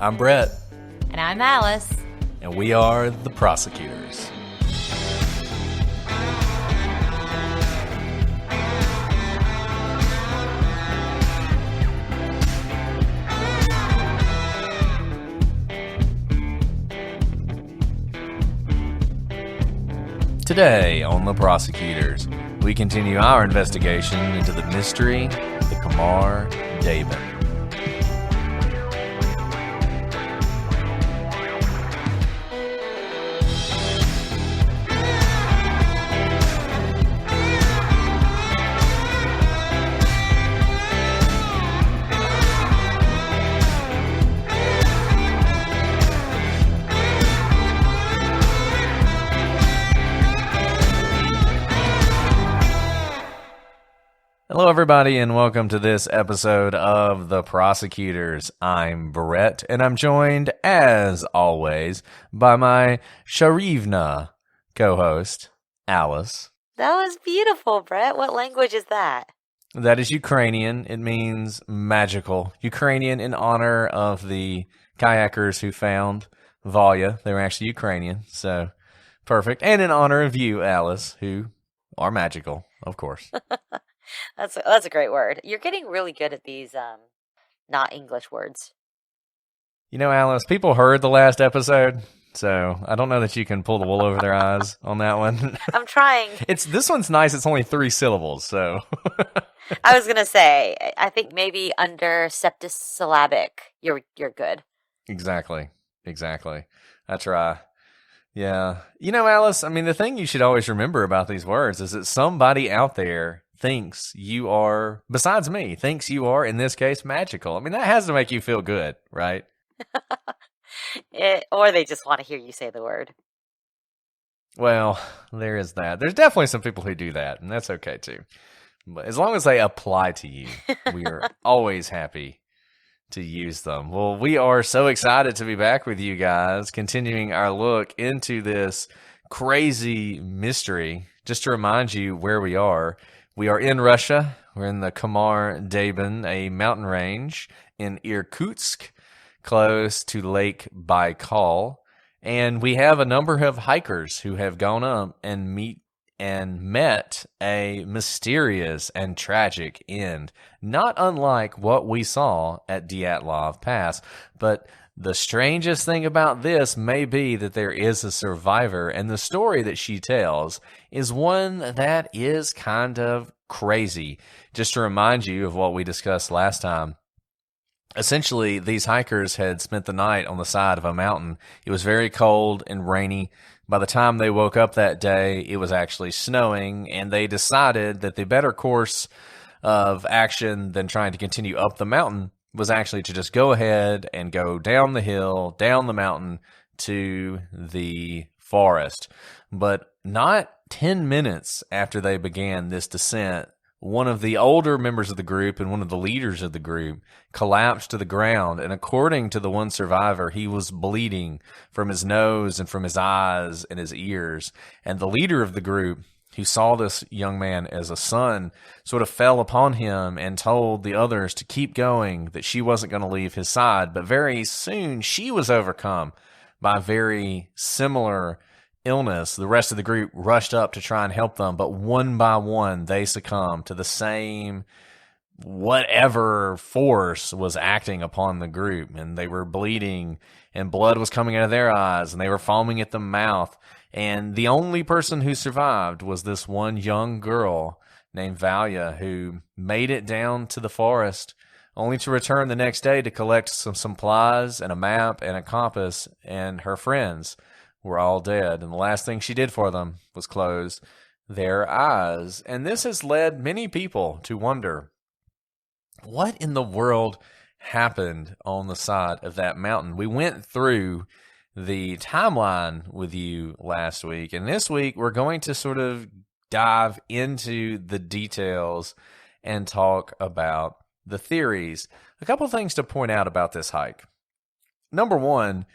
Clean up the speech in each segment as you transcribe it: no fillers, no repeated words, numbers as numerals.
I'm Brett. And I'm Alice. And we are the Prosecutors. Today on The Prosecutors, we continue our investigation into the mystery of the Khamar Daban. Hello, everybody, and welcome to this episode of The Prosecutors. I'm Brett, and I'm joined, as always, by my Sharivna co-host, Alice. That was beautiful, Brett. What language is that? That is Ukrainian. It means magical. Ukrainian in honor of the kayakers who found Valya. They were actually Ukrainian, so perfect. And in honor of you, Alice, who are magical, of course. That's a great word. You're getting really good at these not English words. You know, Alice, people heard the last episode, so I don't know that you can pull the wool over their eyes on that one. I'm trying. This one's nice. It's only 3 syllables, so. I was gonna say, I think maybe under septisyllabic, you're good. Exactly. I try. Yeah. You know, Alice, I mean, the thing you should always remember about these words is that somebody out there thinks you are, besides me, thinks you are, in this case, magical. I mean, that has to make you feel good, right? Or they just want to hear you say the word. Well, there is that. There's definitely some people who do that, and that's okay, too. But as long as they apply to you, we are always happy to use them. Well, we are so excited to be back with you guys, continuing our look into this crazy mystery. Just to remind you where we are in Russia. We're in the Khamar Daban, a mountain range in Irkutsk, close to Lake Baikal. And we have a number of hikers who have gone up and met a mysterious and tragic end, not unlike what we saw at Dyatlov Pass. But the strangest thing about this may be that there is a survivor, and the story that she tells is one that is kind of crazy. Just to remind you of what we discussed last time, essentially, these hikers had spent the night on the side of a mountain. It was very cold and rainy. By the time they woke up that day, it was actually snowing, and they decided that the better course of action than trying to continue up the mountain was actually to just go ahead and go down the hill, down the mountain to the forest. But not 10 minutes after they began this descent, one of the older members of the group and one of the leaders of the group collapsed to the ground. And according to the one survivor, he was bleeding from his nose and from his eyes and his ears. And the leader of the group, who saw this young man as a son, sort of fell upon him and told the others to keep going, that she wasn't going to leave his side. But very soon she was overcome by very similar illness. The rest of the group rushed up to try and help them, but one by one they succumbed to the same whatever force was acting upon the group, and they were bleeding and blood was coming out of their eyes and they were foaming at the mouth. And the only person who survived was this one young girl named Valya, who made it down to the forest only to return the next day to collect some supplies and a map and a compass, and her friends were all dead. And the last thing she did for them was close their eyes. And this has led many people to wonder, what in the world happened on the side of that mountain? We went through the timeline with you last week, and this week we're going to sort of dive into the details and talk about the theories. A couple of things to point out about this hike. Number one,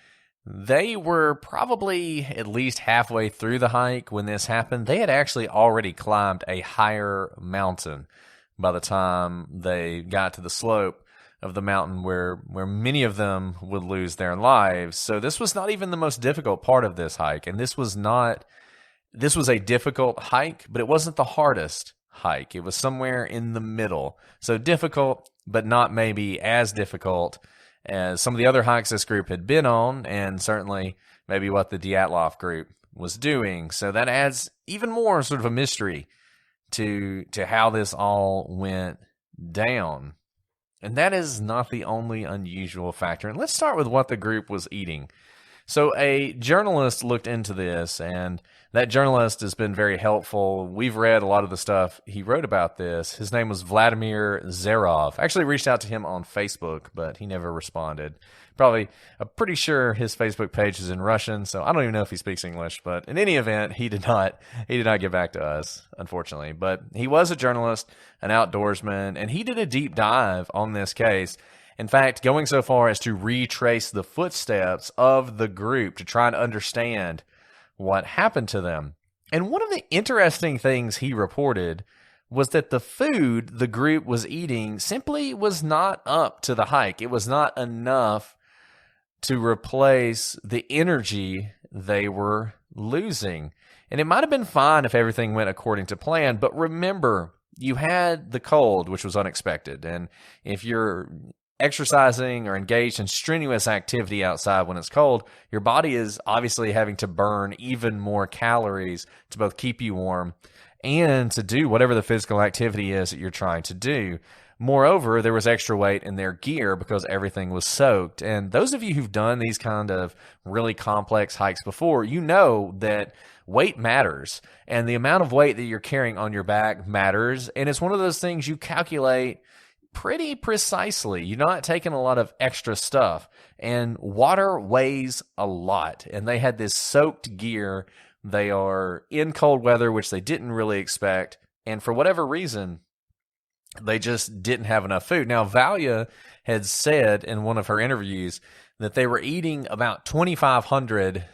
they were probably at least halfway through the hike when this happened. They had actually already climbed a higher mountain by the time they got to the slope of the mountain where many of them would lose their lives. So this was not even the most difficult part of this hike, and this was a difficult hike, but it wasn't the hardest hike. It was somewhere in the middle. So difficult, but not maybe as difficult as some of the other hikes this group had been on, and certainly maybe what the Dyatlov group was doing. So that adds even more sort of a mystery to how this all went down. And that is not the only unusual factor. And let's start with what the group was eating. So a journalist looked into this, and that journalist has been very helpful. We've read a lot of the stuff he wrote about this. His name was Vladimir Zerov. I actually reached out to him on Facebook, but he never responded. I'm pretty sure his Facebook page is in Russian, so I don't even know if he speaks English. But in any event, he did not get back to us, unfortunately. But he was a journalist, an outdoorsman, and he did a deep dive on this case. In fact, going so far as to retrace the footsteps of the group to try and understand what happened to them. And one of the interesting things he reported was that the food the group was eating simply was not up to the hike. It was not enough to replace the energy they were losing. And it might have been fine if everything went according to plan, but remember, you had the cold, which was unexpected. And if you're exercising or engaged in strenuous activity outside when it's cold, your body is obviously having to burn even more calories to both keep you warm and to do whatever the physical activity is that you're trying to do. Moreover, there was extra weight in their gear because everything was soaked. And those of you who've done these kind of really complex hikes before, you know that weight matters. And the amount of weight that you're carrying on your back matters. And it's one of those things you calculate pretty precisely. You're not taking a lot of extra stuff. And water weighs a lot. And they had this soaked gear. They are in cold weather, which they didn't really expect. And for whatever reason, they just didn't have enough food. Now, Valia had said in one of her interviews that they were eating about 2,500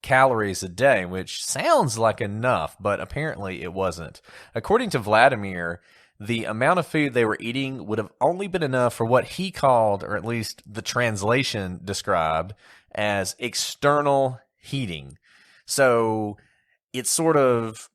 calories a day, which sounds like enough, but apparently it wasn't. According to Vladimir, the amount of food they were eating would have only been enough for what he called, or at least the translation described, as external heating. So it's sort of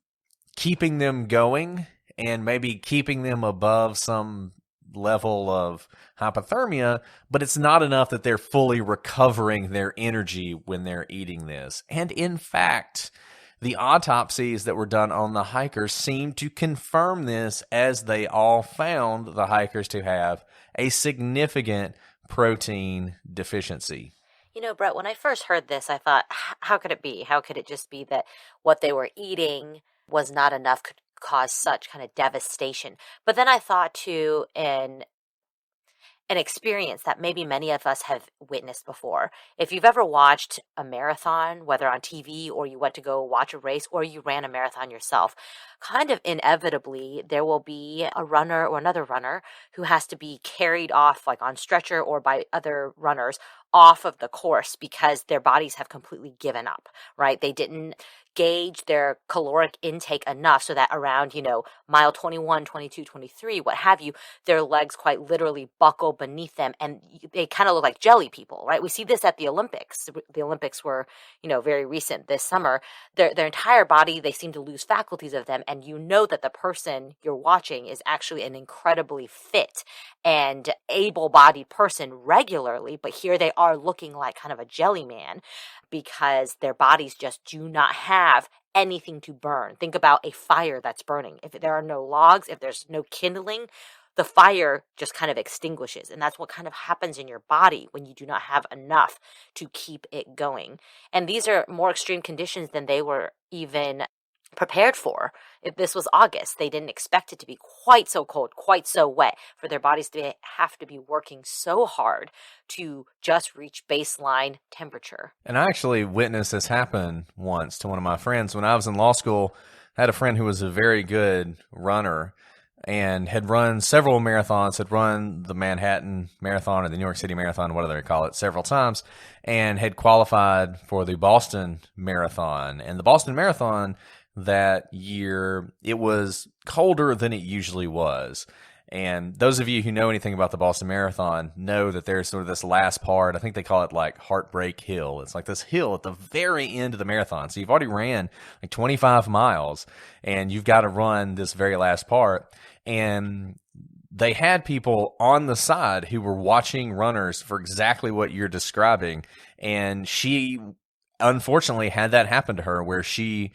keeping them going and maybe keeping them above some level of hypothermia, but it's not enough that they're fully recovering their energy when they're eating this. And in fact, the autopsies that were done on the hikers seemed to confirm this, as they all found the hikers to have a significant protein deficiency. You know, Brett, when I first heard this, I thought, how could it be? How could it just be that what they were eating was not enough, could cause such kind of devastation? But then I thought too, an experience that maybe many of us have witnessed before. If you've ever watched a marathon, whether on TV or you went to go watch a race or you ran a marathon yourself, kind of inevitably there will be a runner or another runner who has to be carried off, like on stretcher or by other runners, off of the course because their bodies have completely given up, right? They didn't gauge their caloric intake enough so that around, mile 21, 22, 23, what have you, their legs quite literally buckle beneath them and they kind of look like jelly people, right? We see this at the Olympics. The Olympics were, very recent this summer. Their entire body, they seem to lose faculties of them. And you know that the person you're watching is actually an incredibly fit and able-bodied person regularly, but here they are looking like kind of a jelly man because their bodies just do not have anything to burn. Think about a fire that's burning. If there are no logs, if there's no kindling, the fire just kind of extinguishes. And that's what kind of happens in your body when you do not have enough to keep it going. And these are more extreme conditions than they were even prepared for. If this was August, they didn't expect it to be quite so cold, quite so wet, for their bodies to have to be working so hard to just reach baseline temperature. And I actually witnessed this happen once to one of my friends. When I was in law school, I had a friend who was a very good runner and had run several marathons, had run the Manhattan Marathon or the New York City Marathon, whatever they call it, several times, and had qualified for the Boston Marathon. And the Boston Marathon that year, it was colder than it usually was. And those of you who know anything about the Boston Marathon know that there's sort of this last part. I think they call it like Heartbreak Hill. It's like this hill at the very end of the marathon. So you've already ran like 25 miles and you've got to run this very last part. And they had people on the side who were watching runners for exactly what you're describing. And she unfortunately had that happen to her where she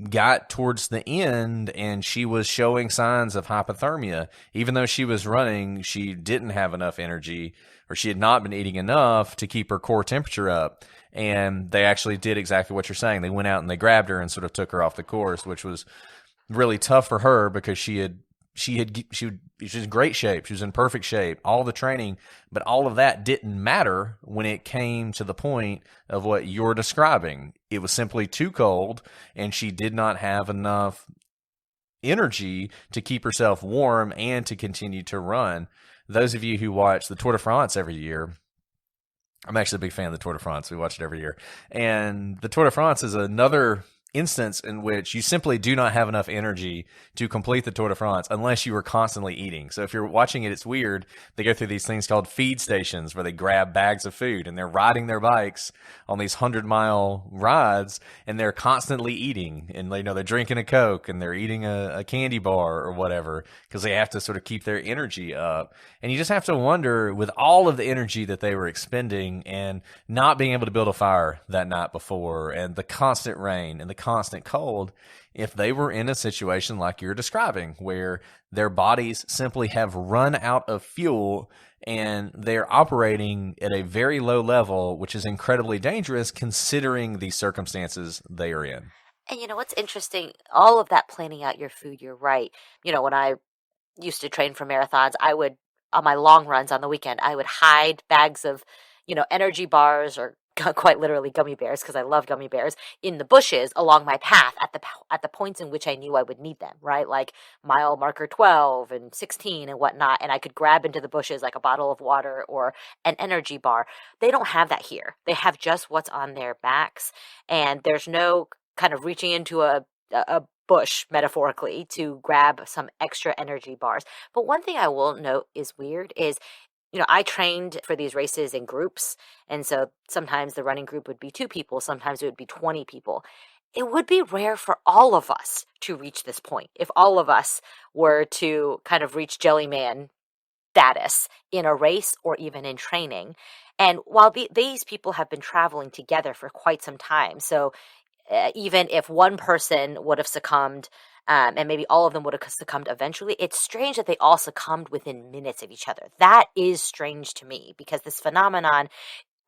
got towards the end and she was showing signs of hypothermia. Even though she was running, she didn't have enough energy, or she had not been eating enough to keep her core temperature up. And they actually did exactly what you're saying. They went out and they grabbed her and sort of took her off the course, which was really tough for her because she was in great shape. She was in perfect shape, all the training, but all of that didn't matter when it came to the point of what you're describing. It was simply too cold, and she did not have enough energy to keep herself warm and to continue to run. Those of you who watch the Tour de France every year, I'm actually a big fan of the Tour de France. We watch it every year. And the Tour de France is another instance in which you simply do not have enough energy to complete the Tour de France unless you are constantly eating. So if you're watching it, it's weird. They go through these things called feed stations where they grab bags of food and they're riding their bikes on these 100-mile rides and they're constantly eating. And they're drinking a Coke and they're eating a candy bar or whatever because they have to sort of keep their energy up. And you just have to wonder, with all of the energy that they were expending and not being able to build a fire that night before and the constant rain and the constant cold, if they were in a situation like you're describing where their bodies simply have run out of fuel and they're operating at a very low level, which is incredibly dangerous considering the circumstances they are in. And what's interesting, all of that planning out your food, you're right. When I used to train for marathons, I would, on my long runs on the weekend, I would hide bags of, energy bars or quite literally gummy bears, because I love gummy bears, in the bushes along my path at the points in which I knew I would need them, right? Like mile marker 12 and 16 and whatnot. And I could grab into the bushes like a bottle of water or an energy bar. They don't have that here. They have just what's on their backs. And there's no kind of reaching into a bush, metaphorically, to grab some extra energy bars. But one thing I will note is weird is, I trained for these races in groups. And so sometimes the running group would be 2 people. Sometimes it would be 20 people. It would be rare for all of us to reach this point. If all of us were to kind of reach Jellyman status in a race or even in training. And while these people have been traveling together for quite some time, so even if one person would have succumbed, and maybe all of them would have succumbed eventually, it's strange that they all succumbed within minutes of each other. That is strange to me because this phenomenon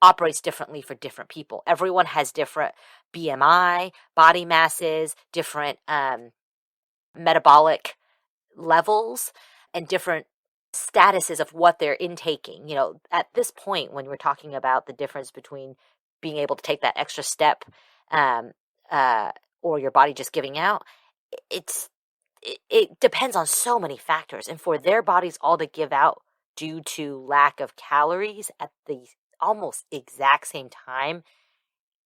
operates differently for different people. Everyone has different BMI, body masses, different metabolic levels, and different statuses of what they're intaking. At this point, when we're talking about the difference between being able to take that extra step or your body just giving out, it depends on so many factors. And for their bodies all to give out due to lack of calories at the almost exact same time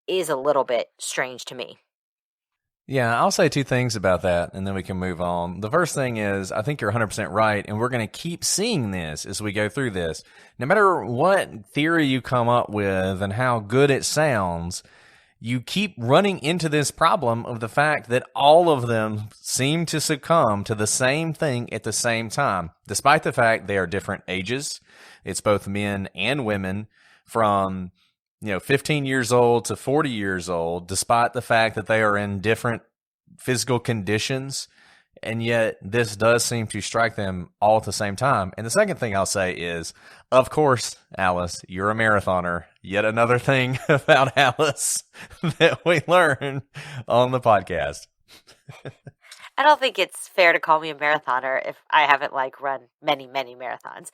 is a little bit strange to me. Yeah, I'll say 2 things about that, and then we can move on. The first thing is, I think you're 100% right, and we're going to keep seeing this as we go through this. No matter what theory you come up with and how good it sounds, you keep running into this problem of the fact that all of them seem to succumb to the same thing at the same time, despite the fact they are different ages. It's both men and women from 15 years old to 40 years old, despite the fact that they are in different physical conditions. And yet this does seem to strike them all at the same time. And the second thing I'll say is, of course, Alice, you're a marathoner. Yet another thing about Alice that we learn on the podcast. I don't think it's fair to call me a marathoner if I haven't run many, many marathons.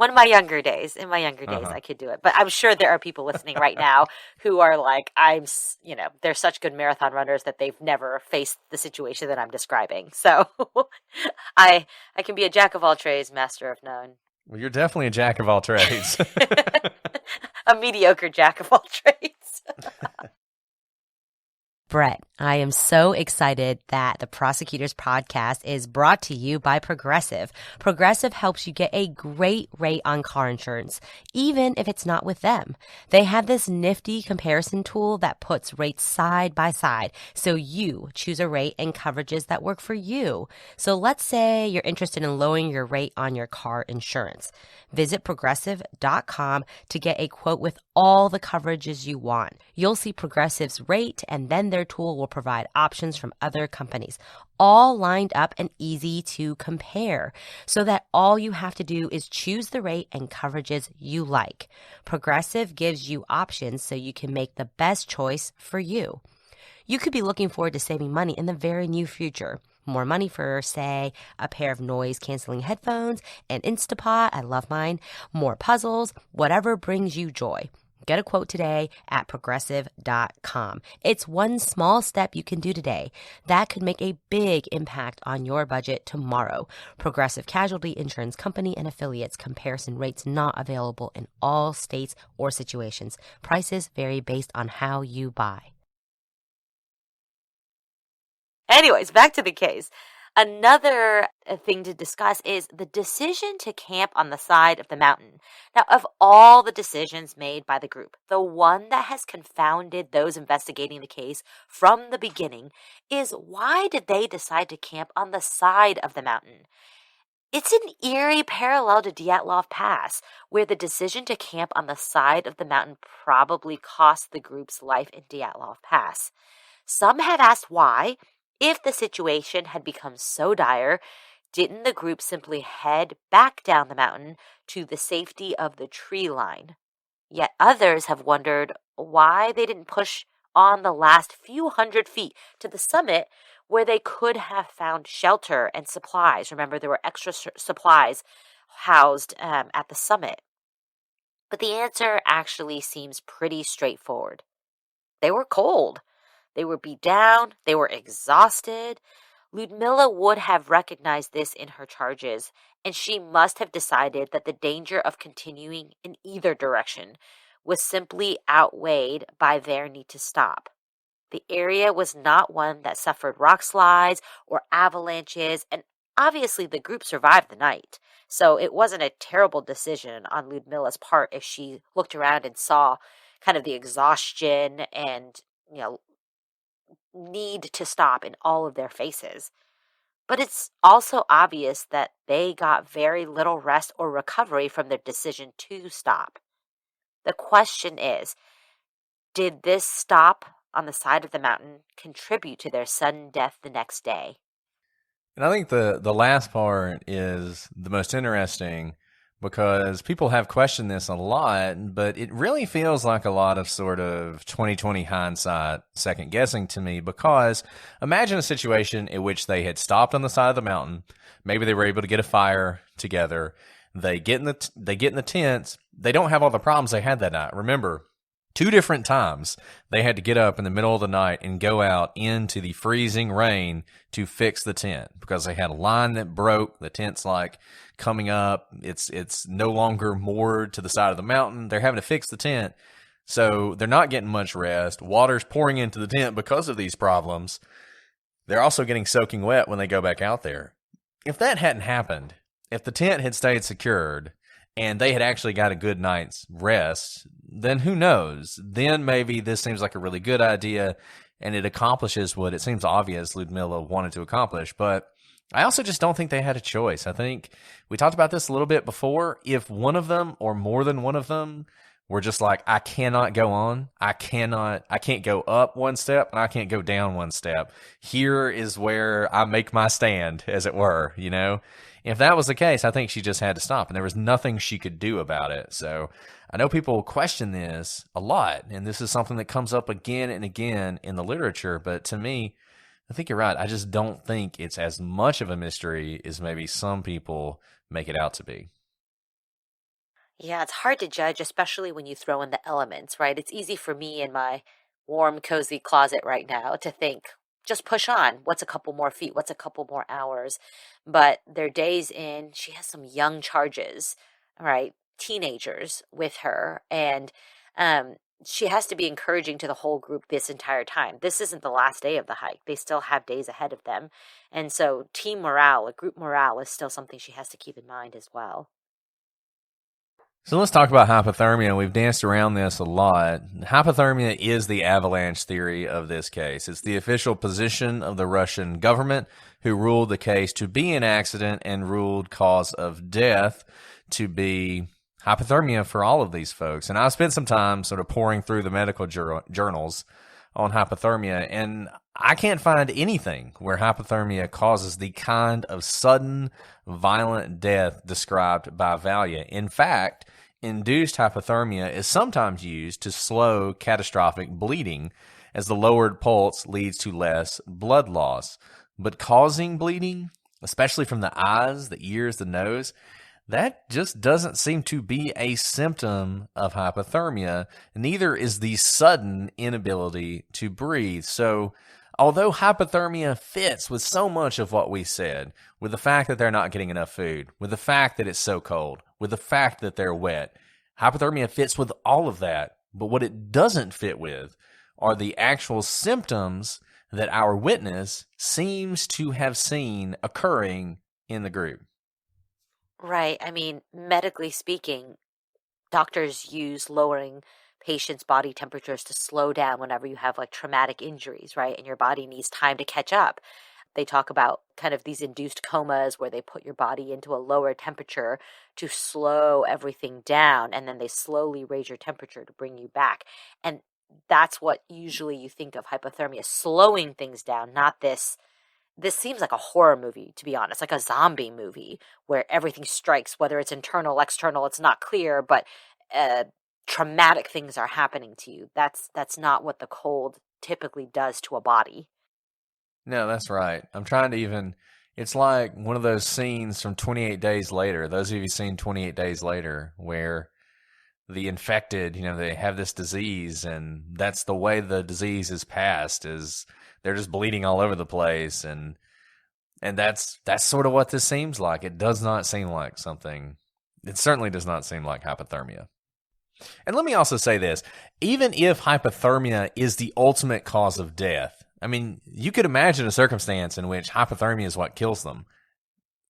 In my younger days, I could do it. But I'm sure there are people listening right now who are like, they're such good marathon runners that they've never faced the situation that I'm describing. So I can be a jack of all trades, master of none. Well, you're definitely a jack of all trades. A mediocre jack of all trades. Brett, I am so excited that the Prosecutors Podcast is brought to you by Progressive. Progressive helps you get a great rate on car insurance, even if it's not with them. They have this nifty comparison tool that puts rates side by side, so you choose a rate and coverages that work for you. So let's say you're interested in lowering your rate on your car insurance. Visit progressive.com to get a quote with all the coverages you want. You'll see Progressive's rate, and then their tool will provide options from other companies, all lined up and easy to compare, so that all you have to do is choose the rate and coverages you like. Progressive gives you options so you can make the best choice for you. You could be looking forward to saving money in the very near future. More money for, say, a pair of noise-canceling headphones, an Instapot, I love mine, more puzzles, whatever brings you joy. Get a quote today at progressive.com. It's one small step you can do today that could make a big impact on your budget tomorrow. Progressive Casualty Insurance Company and Affiliates. Comparison rates not available in all states or situations. Prices vary based on how you buy. Anyways, back to the case. Another thing to discuss is the decision to camp on the side of the mountain. Now, of all the decisions made by the group, the one that has confounded those investigating the case from the beginning is, why did they decide to camp on the side of the mountain? It's an eerie parallel to Dyatlov Pass, where the decision to camp on the side of the mountain probably cost the group's life in Dyatlov Pass. Some have asked why. If the situation had become so dire, didn't the group simply head back down the mountain to the safety of the tree line? Yet others have wondered why they didn't push on the last few hundred feet to the summit, where they could have found shelter and supplies. Remember, there were extra supplies housed at the summit. But the answer actually seems pretty straightforward. They were cold. They were beat down. They were exhausted. Ludmilla would have recognized this in her charges, and she must have decided that the danger of continuing in either direction was simply outweighed by their need to stop. The area was not one that suffered rock slides or avalanches, and obviously the group survived the night. So it wasn't a terrible decision on Ludmilla's part if she looked around and saw kind of the exhaustion and, need to stop in all of their faces. But it's also obvious that they got very little rest or recovery from their decision to stop. The question is, did this stop on the side of the mountain contribute to their sudden death the next day? And I think the last part is the most interesting, because people have questioned this a lot, but it really feels like a lot of sort of 2020 hindsight second guessing to me, because imagine a situation in which they had stopped on the side of the mountain. Maybe they were able to get a fire together. They get in the tents. They don't have all the problems they had that night. Remember, 2 different times they had to get up in the middle of the night and go out into the freezing rain to fix the tent, because they had a line that broke. The tent's like coming up. It's no longer moored to the side of the mountain. They're having to fix the tent. So they're not getting much rest. Water's pouring into the tent because of these problems. They're also getting soaking wet when they go back out there. If that hadn't happened, if the tent had stayed secured and they had actually got a good night's rest, then who knows? Then maybe this seems like a really good idea and it accomplishes what it seems obvious Ludmilla wanted to accomplish. But I also just don't think they had a choice. I think we talked about this a little bit before. If one of them or more than one of them were just like, I cannot go on, I can't go up one step and I can't go down one step. Here is where I make my stand, as it were, If that was the case, I think she just had to stop, and there was nothing she could do about it. So I know people question this a lot, and this is something that comes up again and again in the literature, but to me, I think you're right. I just don't think it's as much of a mystery as maybe some people make it out to be. Yeah, it's hard to judge, especially when you throw in the elements, right? It's easy for me in my warm, cozy closet right now to think, just push on. What's a couple more feet? What's a couple more hours? But they're days in. She has some young charges, right? Teenagers with her. And she has to be encouraging to the whole group this entire time. This isn't the last day of the hike. They still have days ahead of them. And so team morale, like group morale, is still something she has to keep in mind as well. So let's talk about hypothermia. We've danced around this a lot. Hypothermia is the avalanche theory of this case. It's the official position of the Russian government, who ruled the case to be an accident and ruled cause of death to be hypothermia for all of these folks. And I spent some time sort of pouring through the medical journals on hypothermia, and I can't find anything where hypothermia causes the kind of sudden, violent death described by Valia. In fact, induced hypothermia is sometimes used to slow catastrophic bleeding, as the lowered pulse leads to less blood loss. But causing bleeding, especially from the eyes, the ears, the nose, that just doesn't seem to be a symptom of hypothermia. Neither is the sudden inability to breathe. So although hypothermia fits with so much of what we said, with the fact that they're not getting enough food, with the fact that it's so cold, with the fact that they're wet, hypothermia fits with all of that. But what it doesn't fit with are the actual symptoms that our witness seems to have seen occurring in the group. Right. I mean, medically speaking, doctors use lowering patients' body temperatures to slow down whenever you have like traumatic injuries, right? And your body needs time to catch up. They talk about kind of these induced comas where they put your body into a lower temperature to slow everything down, and then they slowly raise your temperature to bring you back. And that's what usually you think of hypothermia, slowing things down, not this. This seems like a horror movie, to be honest, like a zombie movie where everything strikes, whether it's internal, external, it's not clear, but traumatic things are happening to you. That's not what the cold typically does to a body. No, that's right. I'm trying to even, it's like one of those scenes from 28 Days Later. Those of you seen 28 Days Later, where the infected, they have this disease, and that's the way the disease is passed, is they're just bleeding all over the place. And that's sort of what this seems like. It does not seem like something, it certainly does not seem like hypothermia. And let me also say this, even if hypothermia is the ultimate cause of death, I mean, you could imagine a circumstance in which hypothermia is what kills them.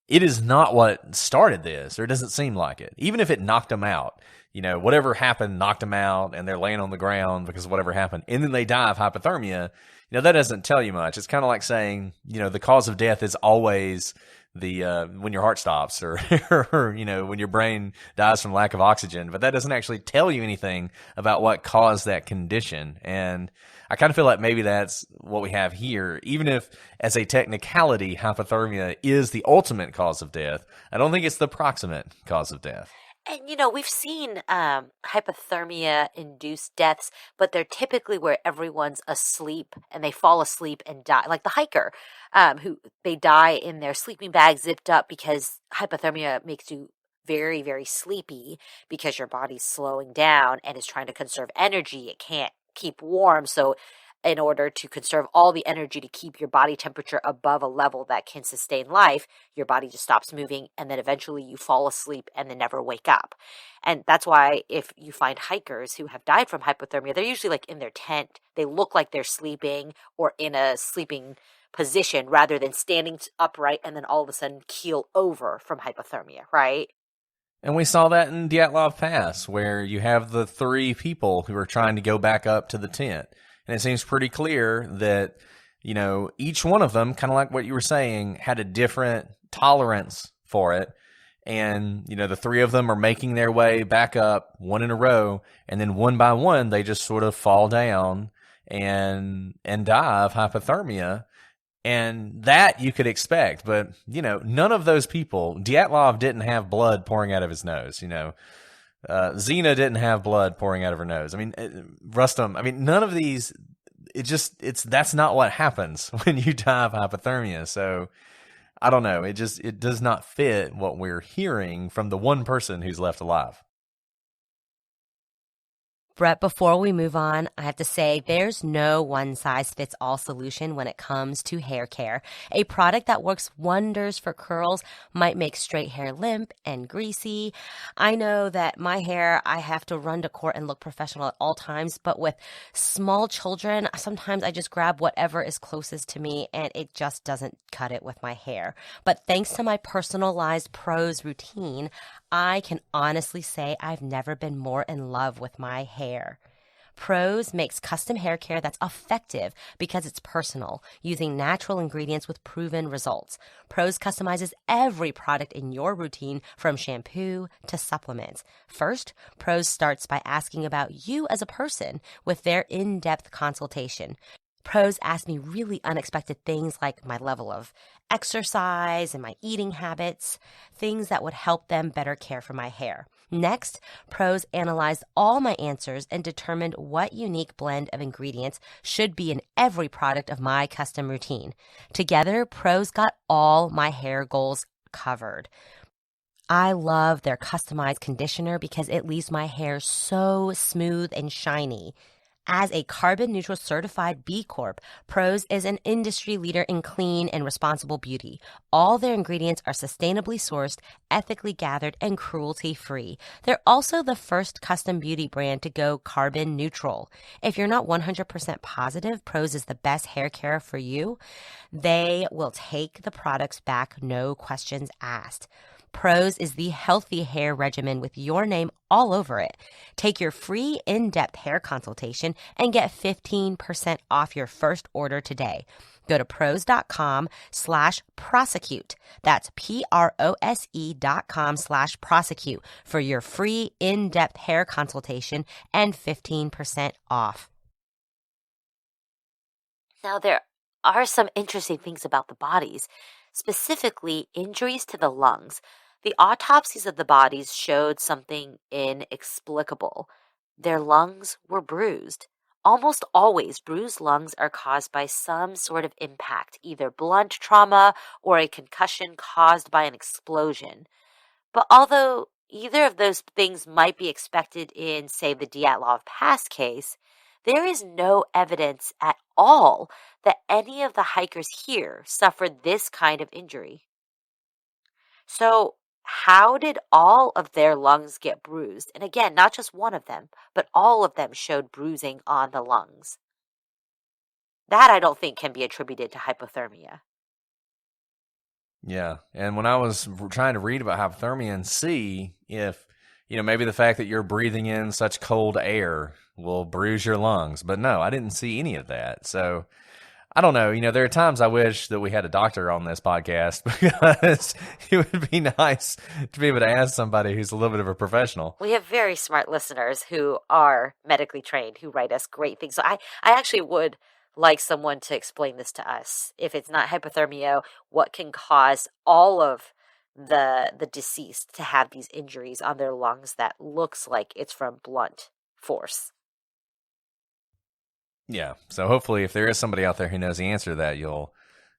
It is not what started this, or it doesn't seem like it. Even if it knocked them out, whatever happened knocked them out, and they're laying on the ground because of whatever happened, and then they die of hypothermia, that doesn't tell you much. It's kind of like saying, the cause of death is always the when your heart stops, or, or when your brain dies from lack of oxygen, but that doesn't actually tell you anything about what caused that condition. And I kind of feel like maybe that's what we have here. Even if, as a technicality, hypothermia is the ultimate cause of death, I don't think it's the proximate cause of death. And, we've seen hypothermia-induced deaths, but they're typically where everyone's asleep and they fall asleep and die. Like the hiker, who they die in their sleeping bag zipped up because hypothermia makes you very, very sleepy because your body's slowing down and is trying to conserve energy. It can't keep warm. So in order to conserve all the energy to keep your body temperature above a level that can sustain life, your body just stops moving, and then eventually you fall asleep and then never wake up. And that's why if you find hikers who have died from hypothermia, they're usually like in their tent. They look like they're sleeping or in a sleeping position rather than standing upright and then all of a sudden keel over from hypothermia, right? And we saw that in Dyatlov Pass, where you have the three people who are trying to go back up to the tent. And it seems pretty clear that, each one of them, kind of like what you were saying, had a different tolerance for it. And, the three of them are making their way back up one in a row. And then one by one, they just sort of fall down and die of hypothermia. And that you could expect. But, none of those people, Dyatlov didn't have blood pouring out of his nose, Xena didn't have blood pouring out of her nose. I mean, Rustam, none of these, that's not what happens when you die of hypothermia. So I don't know. It does not fit what we're hearing from the one person who's left alive. Brett, before we move on, I have to say there's no one-size-fits-all solution when it comes to hair care. A product that works wonders for curls might make straight hair limp and greasy. I know that my hair, I have to run to court and look professional at all times, but with small children, sometimes I just grab whatever is closest to me and it just doesn't cut it with my hair. But thanks to my personalized Prose routine, I can honestly say I've never been more in love with my hair. Prose makes custom hair care that's effective because it's personal, using natural ingredients with proven results. Prose customizes every product in your routine, from shampoo to supplements. First, Prose starts by asking about you as a person with their in-depth consultation. Prose asked me really unexpected things like my level of exercise and my eating habits, things that would help them better care for my hair. Next, Prose analyzed all my answers and determined what unique blend of ingredients should be in every product of my custom routine. Together, Prose got all my hair goals covered. I love their customized conditioner because it leaves my hair so smooth and shiny. As a carbon-neutral certified B Corp, Prose is an industry leader in clean and responsible beauty. All their ingredients are sustainably sourced, ethically gathered, and cruelty-free. They're also the first custom beauty brand to go carbon neutral. If you're not 100% positive Prose is the best hair care for you, they will take the products back, no questions asked. Prose is the healthy hair regimen with your name all over it. Take your free in-depth hair consultation and get 15% off your first order today. Go to prose.com/prosecute. That's PROSE.com/prosecute for your free in-depth hair consultation and 15% off. Now, there are some interesting things about the bodies, specifically injuries to the lungs. The autopsies of the bodies showed something inexplicable. Their lungs were bruised. Almost always, bruised lungs are caused by some sort of impact, either blunt trauma or a concussion caused by an explosion. But although either of those things might be expected in, say, the Dyatlov Pass case, there is no evidence at all that any of the hikers here suffered this kind of injury. So, how did all of their lungs get bruised? And again, not just one of them, but all of them showed bruising on the lungs. That I don't think can be attributed to hypothermia. Yeah, and when I was trying to read about hypothermia and see if, maybe the fact that you're breathing in such cold air will bruise your lungs, but no, I didn't see any of that. So I don't know. There are times I wish that we had a doctor on this podcast because it would be nice to be able to ask somebody who's a little bit of a professional. We have very smart listeners who are medically trained, who write us great things. So I actually would like someone to explain this to us. If it's not hypothermia, what can cause all of the deceased to have these injuries on their lungs that looks like it's from blunt force? Yeah. So hopefully if there is somebody out there who knows the answer to that, you'll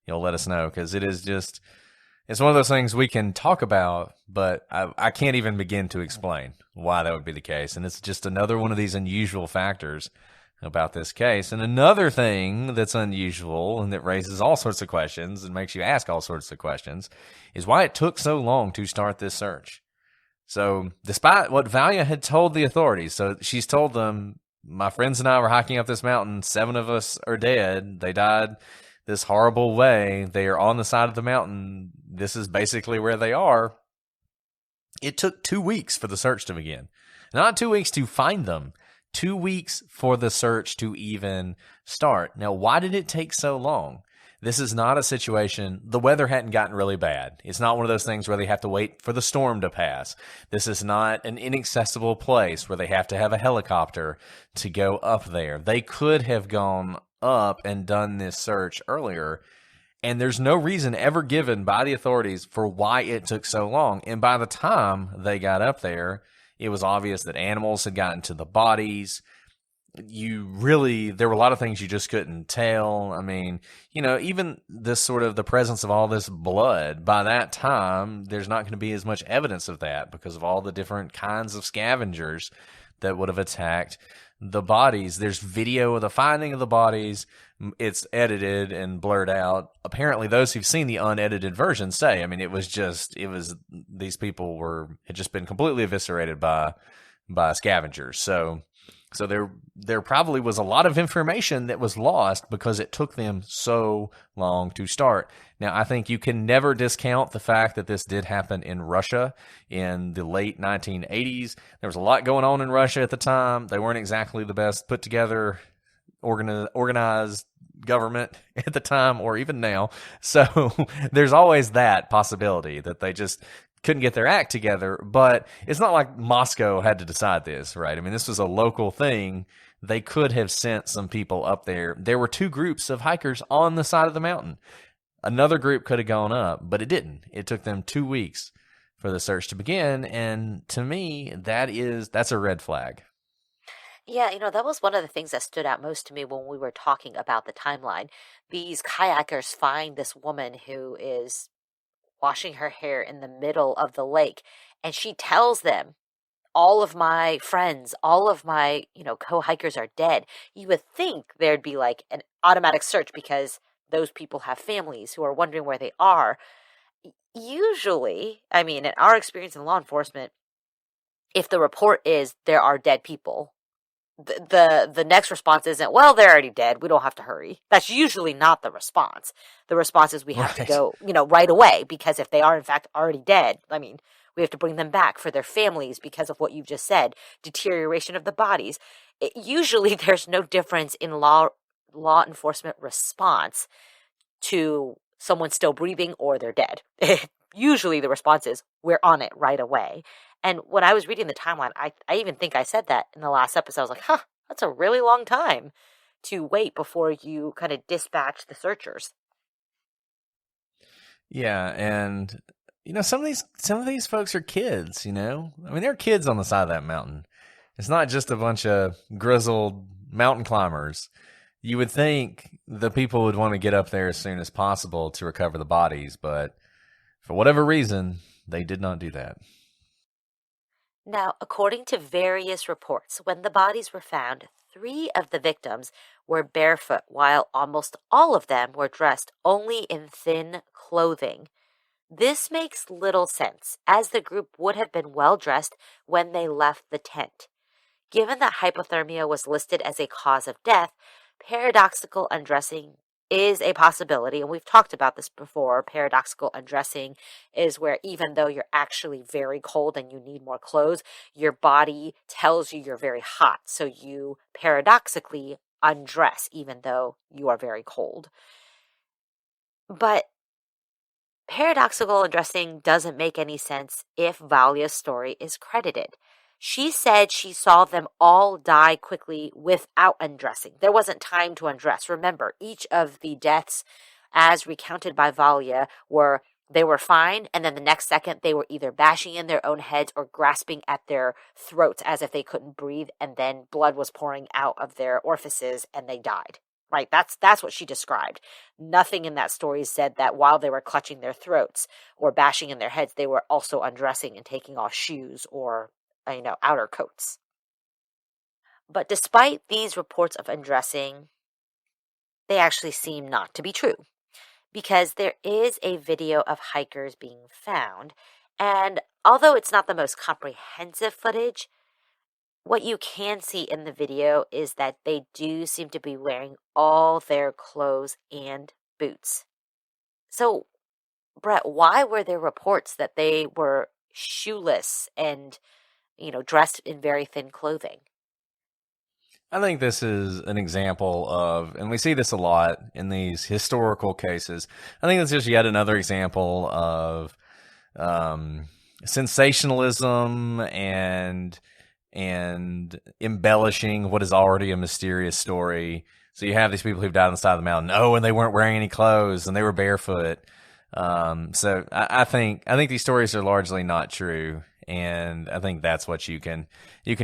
let us know, because it's one of those things we can talk about, but I can't even begin to explain why that would be the case. And it's just another one of these unusual factors about this case. And another thing that's unusual and that raises all sorts of questions and makes you ask all sorts of questions is why it took so long to start this search. So despite what Valia had told the authorities, so she's told them, my friends and I were hiking up this mountain. 7 of us are dead. They died this horrible way. They are on the side of the mountain. This is basically where they are. It took 2 weeks for the search to begin. Not 2 weeks to find them. 2 weeks for the search to even start. Now, why did it take so long? This is not a situation, the weather hadn't gotten really bad. It's not one of those things where they have to wait for the storm to pass. This is not an inaccessible place where they have to have a helicopter to go up there. They could have gone up and done this search earlier, and there's no reason ever given by the authorities for why it took so long. And by the time they got up there, it was obvious that animals had gotten to the bodies. There were a lot of things you just couldn't tell. I mean, even this sort of the presence of all this blood, by that time, there's not going to be as much evidence of that because of all the different kinds of scavengers that would have attacked the bodies. There's video of the finding of the bodies. It's edited and blurred out. Apparently, those who've seen the unedited version say, I mean, these people had just been completely eviscerated by scavengers. So there probably was a lot of information that was lost because it took them so long to start. Now, I think you can never discount the fact that this did happen in Russia in the late 1980s. There was a lot going on in Russia at the time. They weren't exactly the best put together, organized government at the time or even now. So there's always that possibility that they just couldn't get their act together. But it's not like Moscow had to decide this, right? I mean, this was a local thing. They could have sent some people up there. There were two groups of hikers on the side of the mountain. Another group could have gone up, but it didn't. It took them 2 weeks for the search to begin. And to me, that's a red flag. Yeah, that was one of the things that stood out most to me when we were talking about the timeline. These kayakers find this woman who is washing her hair in the middle of the lake, and she tells them, all of my friends, all of my, co-hikers are dead. You would think there'd be like an automatic search because those people have families who are wondering where they are. Usually, I mean, in our experience in law enforcement, if the report is there are dead people, the next response isn't, well, they're already dead, we don't have to hurry. That's usually not the response. The response is we have to go, right away, because if they are in fact already dead, I mean, we have to bring them back for their families because of what you've just said, deterioration of the bodies. Usually there's no difference in law enforcement response to someone still breathing or they're dead. Usually the response is, we're on it right away. And when I was reading the timeline, I even think I said that in the last episode. I was like, that's a really long time to wait before you kind of dispatch the searchers. Yeah, and some of these folks are kids, I mean, they're kids on the side of that mountain. It's not just a bunch of grizzled mountain climbers. You would think the people would want to get up there as soon as possible to recover the bodies, but for whatever reason, they did not do that. Now, according to various reports, when the bodies were found, 3 of the victims were barefoot, while almost all of them were dressed only in thin clothing. This makes little sense, as the group would have been well dressed when they left the tent. Given that hypothermia was listed as a cause of death, paradoxical undressing is a possibility, and we've talked about this before. Paradoxical undressing is where even though you're actually very cold and you need more clothes, your body tells you you're very hot, so you paradoxically undress even though you are very cold. But paradoxical undressing doesn't make any sense if Valia's story is credited. She said she saw them all die quickly without undressing. There wasn't time to undress. Remember, each of the deaths, as recounted by Valia, they were fine, and then the next second they were either bashing in their own heads or grasping at their throats as if they couldn't breathe, and then blood was pouring out of their orifices and they died. Right? That's what she described. Nothing in that story said that while they were clutching their throats or bashing in their heads, they were also undressing and taking off shoes or outer coats. But despite these reports of undressing, they actually seem not to be true, because there is a video of hikers being found, and although it's not the most comprehensive footage, what you can see in the video is that they do seem to be wearing all their clothes and boots. So, Brett, why were there reports that they were shoeless and dressed in very thin clothing? I think this is an example of, and we see this a lot in these historical cases, I think this is yet another example of sensationalism and embellishing what is already a mysterious story. So you have these people who've died on the side of the mountain. Oh, and they weren't wearing any clothes and they were barefoot. So I think these stories are largely not true. And I think that's what you can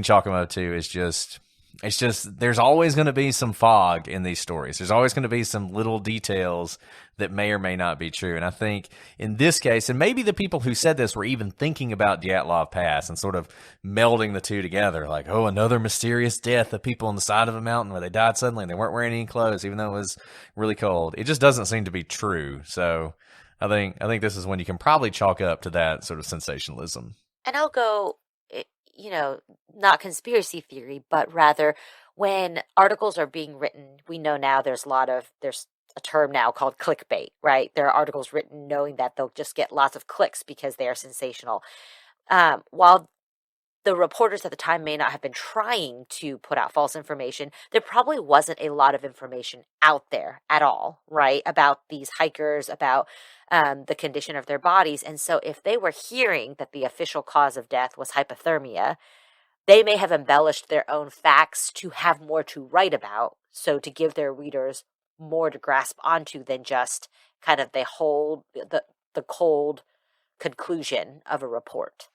chalk them up to, is just It's just, there's always going to be some fog in these stories. There's always going to be some little details that may or may not be true. And I think in this case, and maybe the people who said this were even thinking about Dyatlov Pass and sort of melding the two together, like, oh, another mysterious death of people on the side of a mountain where they died suddenly and they weren't wearing any clothes, even though it was really cold. It just doesn't seem to be true. So I think this is when you can probably chalk up to that sort of sensationalism. And I'll go, not conspiracy theory, but rather when articles are being written, we know now there's a term now called clickbait, right? There are articles written knowing that they'll just get lots of clicks because they are sensational. While the reporters at the time may not have been trying to put out false information, there probably wasn't a lot of information out there at all, right? About these hikers, about the condition of their bodies. And so if they were hearing that the official cause of death was hypothermia, they may have embellished their own facts to have more to write about, so to give their readers more to grasp onto than just kind of the cold conclusion of a report.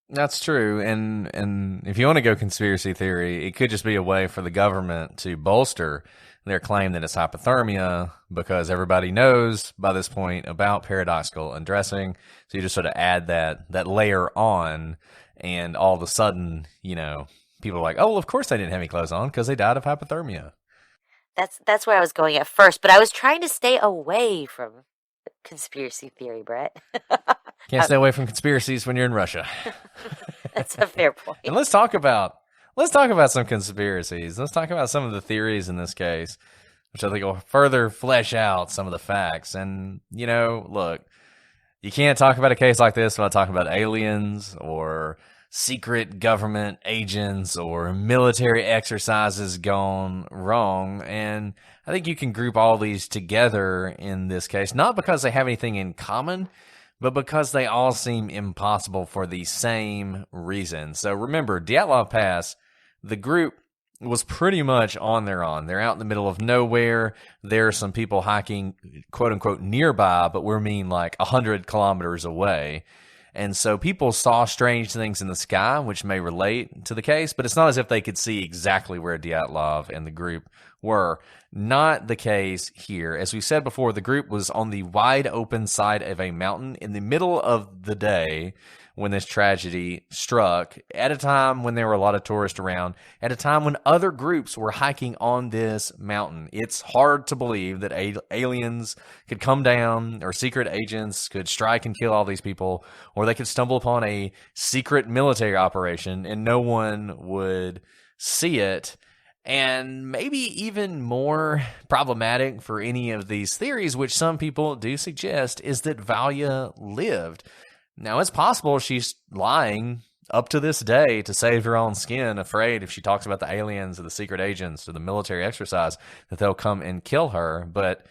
That's true. And if you want to go conspiracy theory, it could just be a way for the government to bolster their claim that it's hypothermia, because everybody knows by this point about paradoxical undressing. So you just sort of add that layer on, and all of a sudden, people are like, oh, well, of course they didn't have any clothes on because they died of hypothermia. That's where I was going at first, but I was trying to stay away from conspiracy theory, Brett. Can't stay away from conspiracies when you're in Russia. That's a fair point. And let's talk about some conspiracies. Let's talk about some of the theories in this case, which I think will further flesh out some of the facts. And, look, you can't talk about a case like this without talking about aliens or secret government agents or military exercises gone wrong. And I think you can group all these together in this case, not because they have anything in common, but because they all seem impossible for the same reason. So remember, Dyatlov Pass, the group was pretty much on their own. They're out in the middle of nowhere. There are some people hiking, quote unquote, nearby, but we're mean like 100 kilometers away. And so people saw strange things in the sky, which may relate to the case, but it's not as if they could see exactly where Dyatlov and the group were. Not the case here. As we said before, the group was on the wide open side of a mountain in the middle of the day when this tragedy struck, at a time when there were a lot of tourists around, at a time when other groups were hiking on this mountain. It's hard to believe that aliens could come down, or secret agents could strike and kill all these people, or they could stumble upon a secret military operation and no one would see it. And maybe even more problematic for any of these theories, which some people do suggest, is that Valya lived. Now, it's possible she's lying up to this day to save her own skin, afraid if she talks about the aliens or the secret agents or the military exercise that they'll come and kill her. But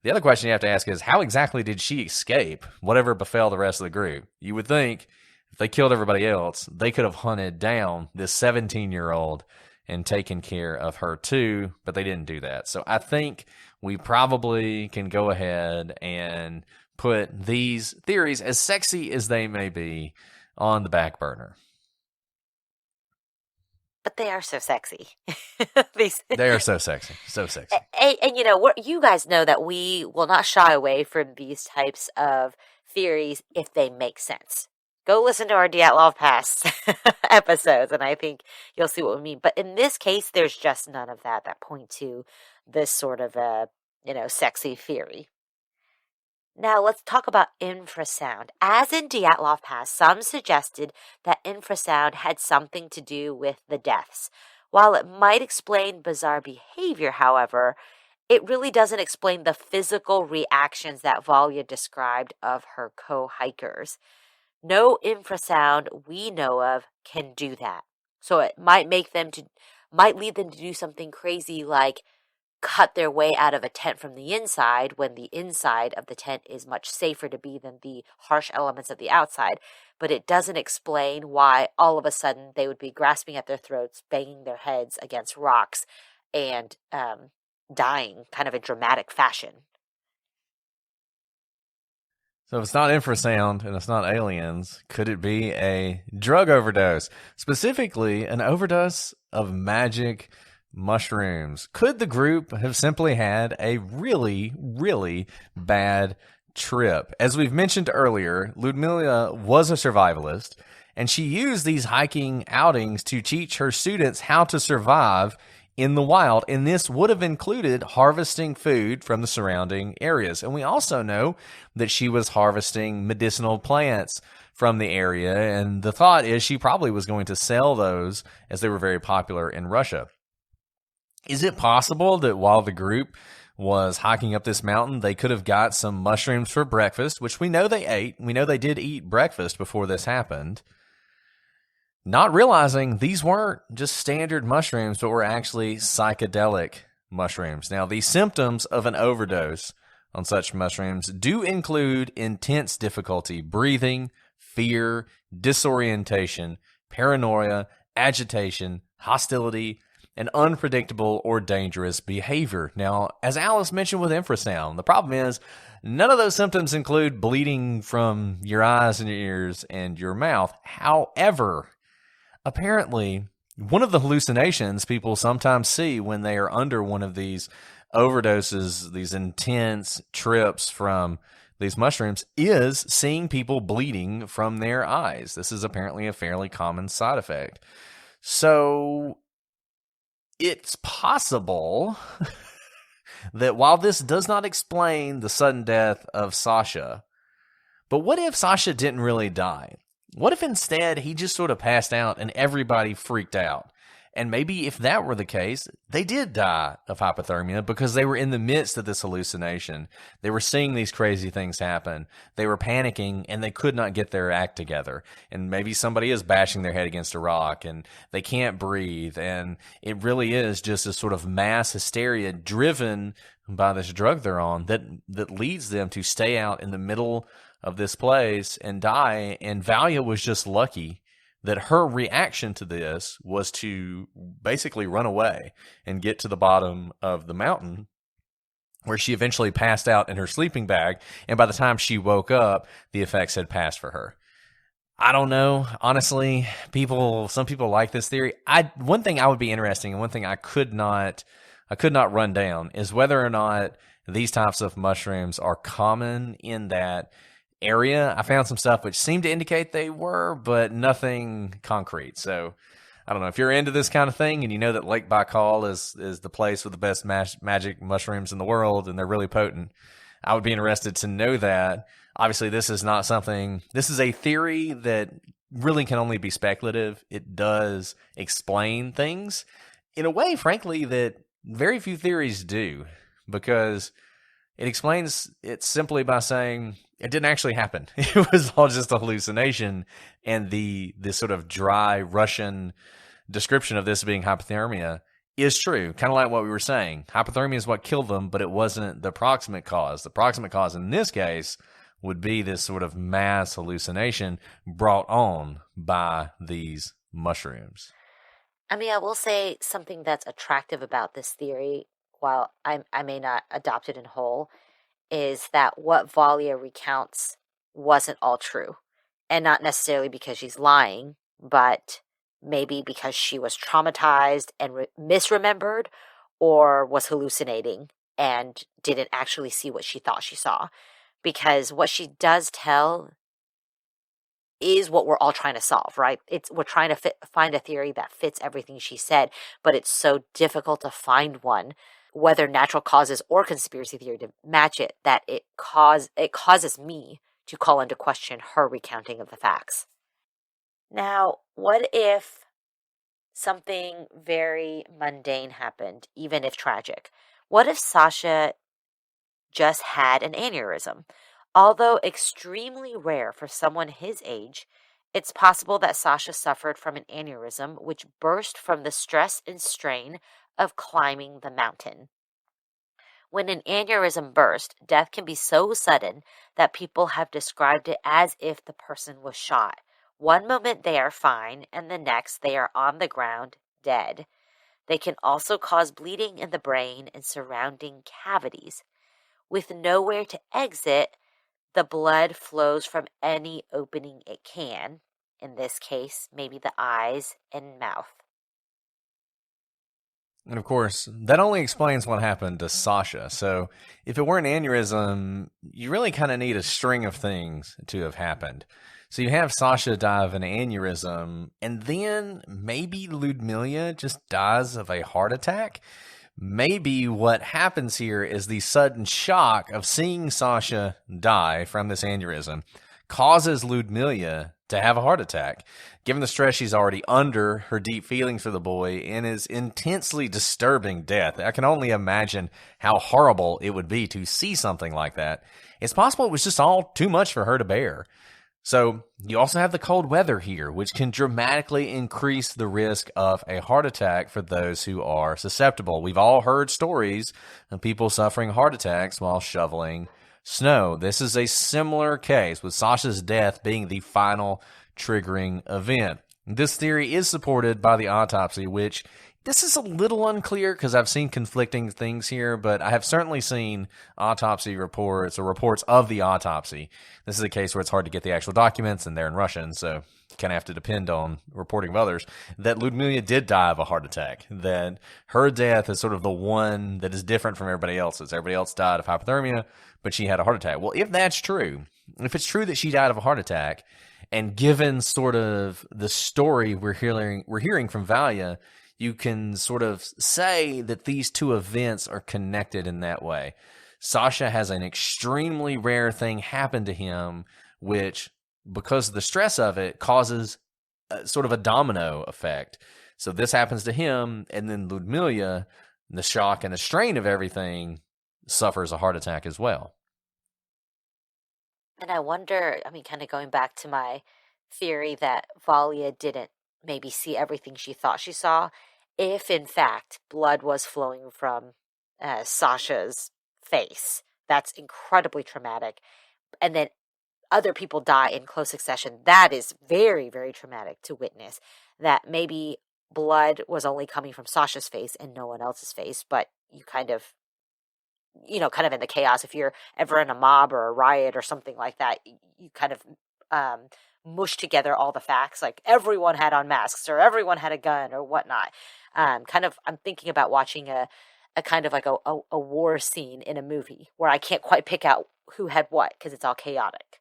the other question you have to ask is, how exactly did she escape whatever befell the rest of the group? You would think if they killed everybody else, they could have hunted down this 17-year-old and taken care of her too, but they didn't do that. So I think we probably can go ahead and put these theories, as sexy as they may be, on the back burner. But they are so sexy. They are so sexy. So sexy. And you guys know that we will not shy away from these types of theories if they make sense. Go listen to our Dyatlov Pass episodes, and I think you'll see what we mean. But in this case, there's just none of that point to this sort of a, sexy theory. Now let's talk about infrasound. As in Dyatlov Pass, some suggested that infrasound had something to do with the deaths. While it might explain bizarre behavior, however, it really doesn't explain the physical reactions that Valya described of her co-hikers. No infrasound we know of can do that. So it might lead them to do something crazy like cut their way out of a tent from the inside when the inside of the tent is much safer to be than the harsh elements of the outside. But it doesn't explain why all of a sudden they would be grasping at their throats, banging their heads against rocks, and dying kind of in dramatic fashion. So if it's not infrasound and it's not aliens, could it be a drug overdose? Specifically, an overdose of magic mushrooms. Could the group have simply had a really, really bad trip? As we've mentioned earlier, Ludmila was a survivalist, and she used these hiking outings to teach her students how to survive in the wild, and this would have included harvesting food from the surrounding areas. And we also know that she was harvesting medicinal plants from the area, and the thought is she probably was going to sell those as they were very popular in Russia. Is it possible that while the group was hiking up this mountain, they could have got some mushrooms for breakfast, which we know they ate. We know they did eat breakfast before this happened, not realizing these weren't just standard mushrooms, but were actually psychedelic mushrooms. Now, the symptoms of an overdose on such mushrooms do include intense difficulty breathing, fear, disorientation, paranoia, agitation, hostility, and unpredictable or dangerous behavior. Now, as Alice mentioned with infrasound, the problem is none of those symptoms include bleeding from your eyes and your ears and your mouth. However, apparently, one of the hallucinations people sometimes see when they are under one of these overdoses, these intense trips from these mushrooms, is seeing people bleeding from their eyes. This is apparently a fairly common side effect. So it's possible that while this does not explain the sudden death of Sasha, but what if Sasha didn't really die? What if instead he just sort of passed out and everybody freaked out? And maybe if that were the case, they did die of hypothermia because they were in the midst of this hallucination. They were seeing these crazy things happen. They were panicking and they could not get their act together. And maybe somebody is bashing their head against a rock and they can't breathe. And it really is just a sort of mass hysteria driven by this drug they're on that leads them to stay out in the middle of this place and die. And Valia was just lucky that her reaction to this was to basically run away and get to the bottom of the mountain, where she eventually passed out in her sleeping bag. And by the time she woke up, the effects had passed for her. I don't know. Honestly, some people like this theory. One thing I would be interesting, and one thing I could not run down, is whether or not these types of mushrooms are common in that area. I found some stuff which seemed to indicate they were, but nothing concrete. So I don't know if you're into this kind of thing and you know that Lake Baikal is the place with the best magic mushrooms in the world and they're really potent. I would be interested to know that. Obviously, this is a theory that really can only be speculative. It does explain things in a way, frankly, that very few theories do, because it explains it simply by saying it didn't actually happen. It was all just a hallucination. And this sort of dry Russian description of this being hypothermia is true. Kind of like what we were saying. Hypothermia is what killed them, but it wasn't the proximate cause. The proximate cause in this case would be this sort of mass hallucination brought on by these mushrooms. I mean, I will say something that's attractive about this theory, while I may not adopt it in whole, is that what Valia recounts wasn't all true. And not necessarily because she's lying, but maybe because she was traumatized and misremembered, or was hallucinating and didn't actually see what she thought she saw. Because what she does tell is what we're all trying to solve, right? We're trying to find a theory that fits everything she said, but it's so difficult to find one, whether natural causes or conspiracy theory, to match it, that it causes me to call into question her recounting of the facts. Now, what if something very mundane happened, even if tragic? What if Sasha just had an aneurysm? Although extremely rare for someone his age, it's possible that Sasha suffered from an aneurysm which burst from the stress and strain of climbing the mountain. When an aneurysm bursts, death can be so sudden that people have described it as if the person was shot. One moment they are fine, and the next they are on the ground, dead. They can also cause bleeding in the brain and surrounding cavities. With nowhere to exit, the blood flows from any opening it can, in this case, maybe the eyes and mouth. And of course, that only explains what happened to Sasha. So if it were an aneurysm, you really kind of need a string of things to have happened. So you have Sasha die of an aneurysm, and then maybe Ludmilla just dies of a heart attack. Maybe what happens here is the sudden shock of seeing Sasha die from this aneurysm causes Ludmilla to have a heart attack, given the stress she's already under, her deep feelings for the boy, and his intensely disturbing death. I can only imagine how horrible it would be to see something like that. It's possible it was just all too much for her to bear. So you also have the cold weather here, which can dramatically increase the risk of a heart attack for those who are susceptible. We've all heard stories of people suffering heart attacks while shoveling snow. This is a similar case, with Sasha's death being the final triggering event. This theory is supported by the autopsy, which this is a little unclear because I've seen conflicting things here, but I have certainly seen autopsy reports or reports of the autopsy. This is a case where it's hard to get the actual documents and they're in Russian, so you kind of have to depend on reporting of others, that Ludmilla did die of a heart attack, that her death is sort of the one that is different from everybody else's. Everybody else died of hypothermia, but she had a heart attack. Well, if that's true, if it's true that she died of a heart attack, and given sort of the story we're hearing from Valia, you can sort of say that these two events are connected in that way. Sasha has an extremely rare thing happen to him, which, because of the stress of it, causes sort of a domino effect. So this happens to him, and then Ludmilla, the shock and the strain of everything, suffers a heart attack as well. And I wonder, I mean, kind of going back to my theory that Valia didn't maybe see everything she thought she saw, if in fact blood was flowing from Sasha's face, that's incredibly traumatic. And then other people die in close succession. That is very, very traumatic to witness. That maybe blood was only coming from Sasha's face and no one else's face, but you kind of in the chaos, if you're ever in a mob or a riot or something like that, you kind of mush together all the facts, like everyone had on masks or everyone had a gun or whatnot. I'm thinking about watching a kind of like a war scene in a movie where I can't quite pick out who had what because it's all chaotic.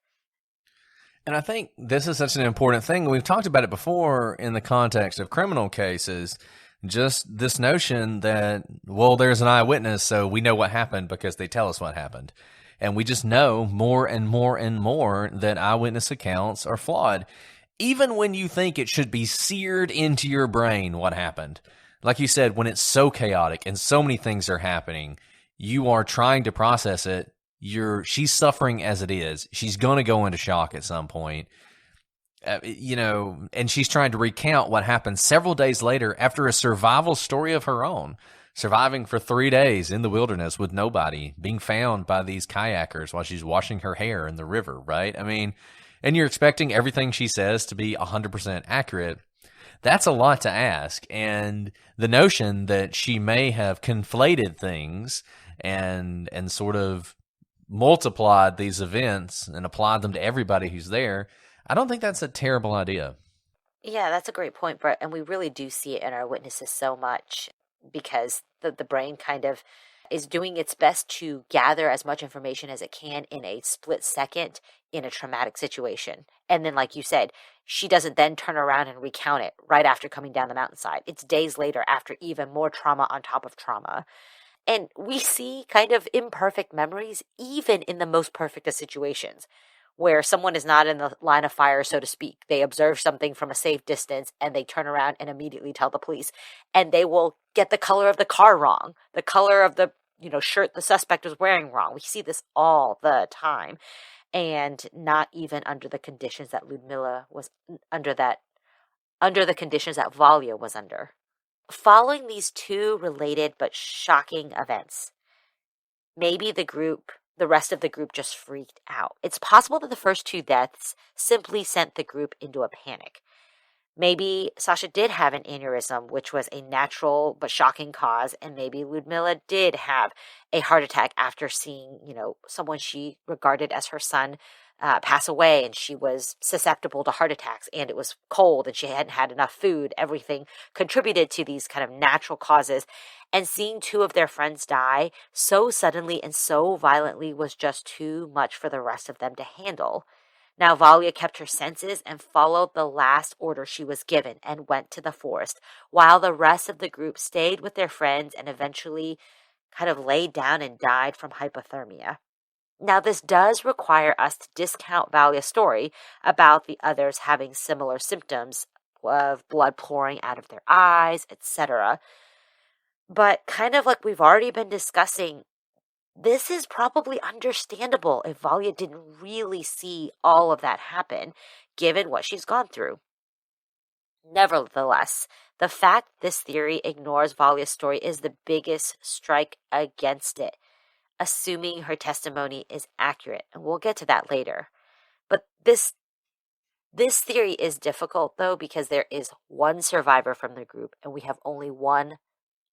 And I think this is such an important thing. We've talked about it before in the context of criminal cases. Just this notion that, well, there's an eyewitness, so we know what happened because they tell us what happened. And we just know more and more and more that eyewitness accounts are flawed. Even when you think it should be seared into your brain what happened. Like you said, when it's so chaotic and so many things are happening, you are trying to process it. She's suffering as it is. She's going to go into shock at some point. And she's trying to recount what happened several days later after a survival story of her own, surviving for 3 days in the wilderness with nobody, being found by these kayakers while she's washing her hair in the river, right? I mean, and you're expecting everything she says to be 100% accurate. That's a lot to ask. And the notion that she may have conflated things and sort of multiplied these events and applied them to everybody who's there, I don't think that's a terrible idea. Yeah, that's a great point, Brett. And we really do see it in our witnesses so much because the brain kind of is doing its best to gather as much information as it can in a split second in a traumatic situation. And then, like you said, she doesn't then turn around and recount it right after coming down the mountainside. It's days later after even more trauma on top of trauma. And we see kind of imperfect memories even in the most perfect of situations, where someone is not in the line of fire, so to speak. They observe something from a safe distance and they turn around and immediately tell the police. And they will get the color of the car wrong, the color of the shirt the suspect was wearing wrong. We see this all the time. And not even under the conditions that Ludmilla was under the conditions that Valia was under. Following these two related but shocking events, maybe the rest of the group just freaked out. It's possible that the first two deaths simply sent the group into a panic. Maybe Sasha did have an aneurysm, which was a natural but shocking cause, and maybe Ludmilla did have a heart attack after seeing, someone she regarded as her son pass away, and she was susceptible to heart attacks, and it was cold, and she hadn't had enough food. Everything contributed to these kind of natural causes, and seeing two of their friends die so suddenly and so violently was just too much for the rest of them to handle. Now Valia kept her senses and followed the last order she was given and went to the forest, while the rest of the group stayed with their friends and eventually kind of laid down and died from hypothermia. Now, this does require us to discount Valia's story about the others having similar symptoms of blood pouring out of their eyes, etc. But kind of like we've already been discussing, this is probably understandable if Valia didn't really see all of that happen, given what she's gone through. Nevertheless, the fact this theory ignores Valia's story is the biggest strike against it, assuming her testimony is accurate, and we'll get to that later. But this theory is difficult, though, because there is one survivor from the group, and we have only one,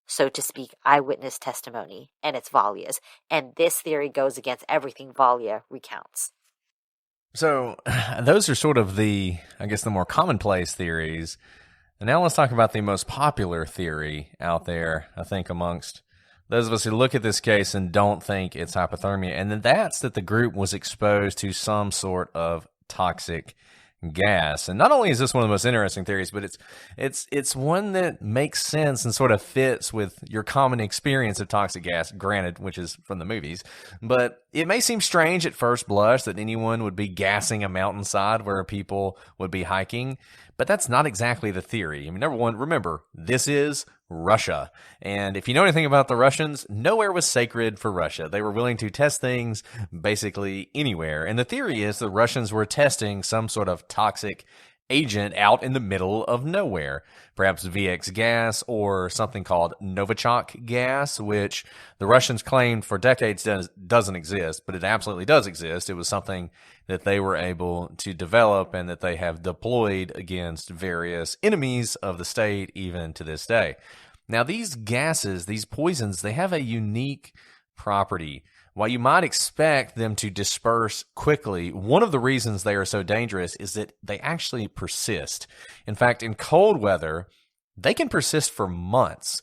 so to speak, eyewitness testimony, and it's Valia's. And this theory goes against everything Valia recounts. So those are sort of the more commonplace theories. And now let's talk about the most popular theory out there, I think, amongst those of us who look at this case and don't think it's hypothermia. And then that's that the group was exposed to some sort of toxic gas. And not only is this one of the most interesting theories, but it's one that makes sense and sort of fits with your common experience of toxic gas, granted, which is from the movies. But it may seem strange at first blush that anyone would be gassing a mountainside where people would be hiking, but that's not exactly the theory. I mean, number one, remember, this is Russia. And if you know anything about the Russians, nowhere was sacred for Russia. They were willing to test things basically anywhere. And the theory is the Russians were testing some sort of toxic agent out in the middle of nowhere. Perhaps VX gas or something called Novichok gas, which the Russians claimed for decades doesn't exist, but it absolutely does exist. It was something that they were able to develop and that they have deployed against various enemies of the state even to this day. Now, these gases, these poisons, they have a unique property. While you might expect them to disperse quickly, one of the reasons they are so dangerous is that they actually persist. In fact, in cold weather, they can persist for months.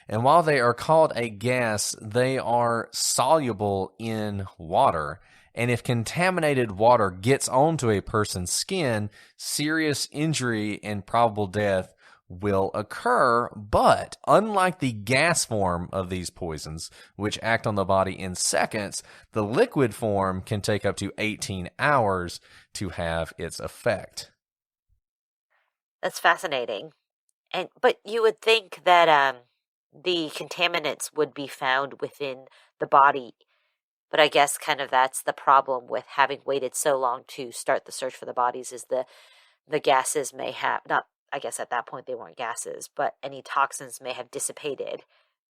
And while they are called a gas, they are soluble in water. And if contaminated water gets onto a person's skin, serious injury and probable death will occur. But unlike the gas form of these poisons, which act on the body in seconds, the liquid form can take up to 18 hours to have its effect. That's fascinating. But you would think that the contaminants would be found within the body. But I guess kind of that's the problem with having waited so long to start the search for the bodies, is the gases may have not. I guess at that point they weren't gases, but any toxins may have dissipated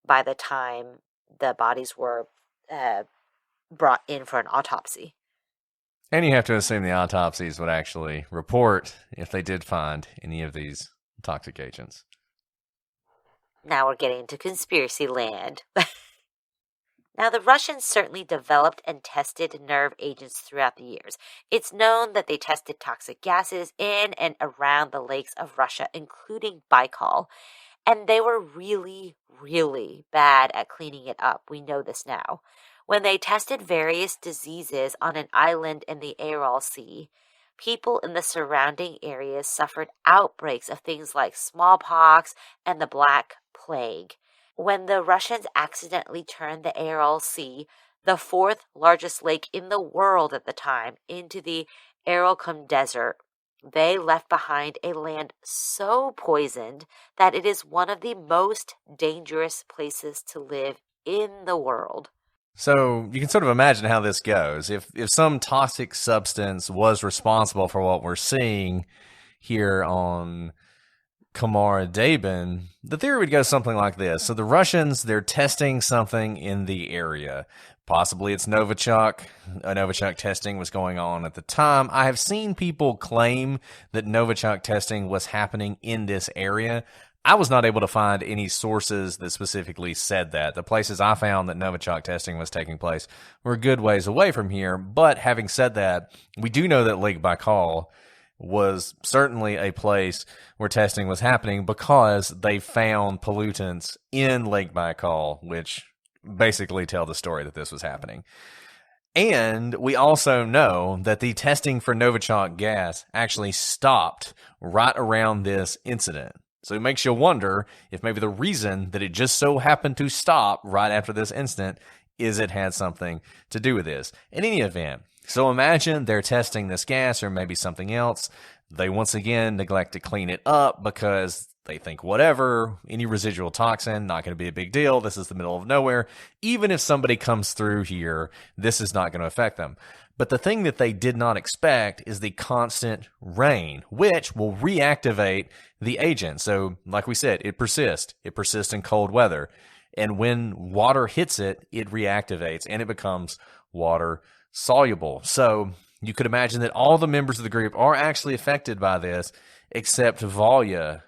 by the time the bodies were brought in for an autopsy. And you have to assume the autopsies would actually report if they did find any of these toxic agents. Now we're getting into conspiracy land. Now, the Russians certainly developed and tested nerve agents throughout the years. It's known that they tested toxic gases in and around the lakes of Russia, including Baikal. And they were really, really bad at cleaning it up. We know this now. When they tested various diseases on an island in the Aral Sea, people in the surrounding areas suffered outbreaks of things like smallpox and the Black Plague. When the Russians accidentally turned the Aral Sea, the fourth largest lake in the world at the time, into the Aralkum Desert, they left behind a land so poisoned that it is one of the most dangerous places to live in the world. So you can sort of imagine how this goes. If some toxic substance was responsible for what we're seeing here on Khamar Daban, the theory would go something like this. So the Russians, they're testing something in the area. Possibly it's Novichok. Novichok testing was going on at the time. I have seen people claim that Novichok testing was happening in this area. I was not able to find any sources that specifically said that. The places I found that Novichok testing was taking place were a good ways away from here. But having said that, we do know that Lake Baikal was certainly a place where testing was happening because they found pollutants in Lake Baikal, which basically tell the story that this was happening. And we also know that the testing for Novichok gas actually stopped right around this incident. So it makes you wonder if maybe the reason that it just so happened to stop right after this incident is it had something to do with this. In any event, so imagine they're testing this gas or maybe something else. They once again neglect to clean it up because they think whatever, any residual toxin, not going to be a big deal. This is the middle of nowhere. Even if somebody comes through here, this is not going to affect them. But the thing that they did not expect is the constant rain, which will reactivate the agent. So like we said, it persists. It persists in cold weather. And when water hits it, it reactivates and it becomes water soluble. So you could imagine that all the members of the group are actually affected by this, except Valya.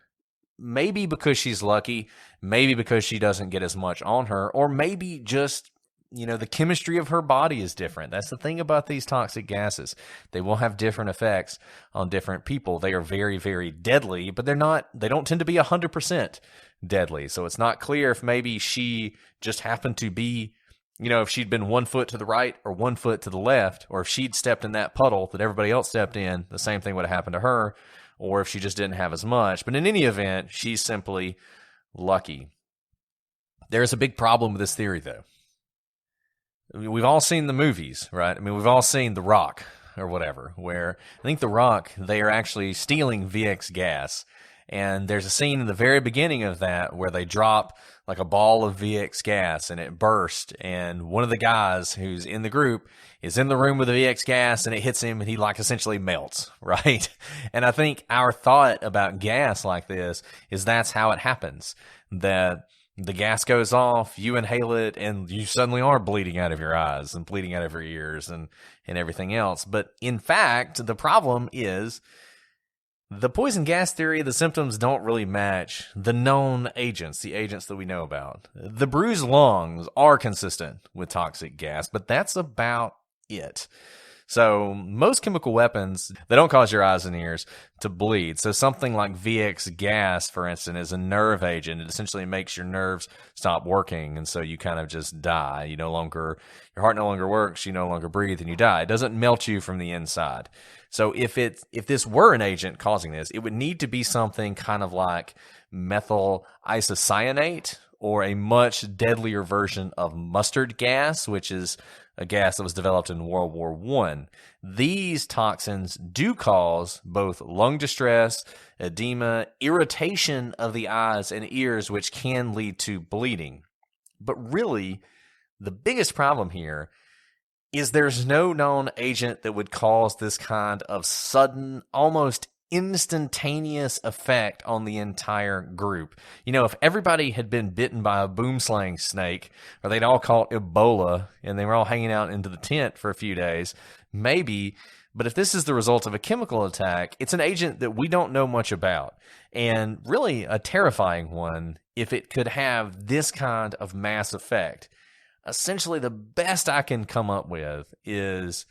Maybe because she's lucky, maybe because she doesn't get as much on her, or maybe just, the chemistry of her body is different. That's the thing about these toxic gases. They will have different effects on different people. They are very, very deadly, but they don't tend to be 100% deadly. So it's not clear if maybe she just happened to be, if she'd been 1 foot to the right or 1 foot to the left, or if she'd stepped in that puddle that everybody else stepped in, the same thing would have happened to her, or if she just didn't have as much. But in any event, she's simply lucky. There's a big problem with this theory, though. We've all seen the movies, right? We've all seen The Rock or whatever, where I think The Rock, they are actually stealing VX gas. And there's a scene in the very beginning of that where they drop like a ball of VX gas and it bursts. And one of the guys who's in the group is in the room with the VX gas and it hits him and he essentially melts, right? And I think our thought about gas like this is that's how it happens. That the gas goes off, you inhale it, and you suddenly are bleeding out of your eyes and bleeding out of your ears and everything else. But in fact, the problem is the poison gas theory, the symptoms don't really match the known agents, the agents that we know about. The bruised lungs are consistent with toxic gas, but that's about it. So most chemical weapons, they don't cause your eyes and ears to bleed. So something like VX gas, for instance, is a nerve agent. It essentially makes your nerves stop working, and so you kind of just die. Your heart no longer works, you no longer breathe, and you die. It doesn't melt you from the inside. So if this were an agent causing this, it would need to be something kind of like methyl isocyanate or a much deadlier version of mustard gas, which is a gas that was developed in World War I. These toxins do cause both lung distress, edema, irritation of the eyes and ears, which can lead to bleeding. But really, the biggest problem here is there's no known agent that would cause this kind of sudden, almost instantaneous effect on the entire group. If everybody had been bitten by a boomslang snake, or they'd all caught Ebola, and they were all hanging out into the tent for a few days, maybe. But if this is the result of a chemical attack, it's an agent that we don't know much about, and really a terrifying one if it could have this kind of mass effect. Essentially, the best I can come up with is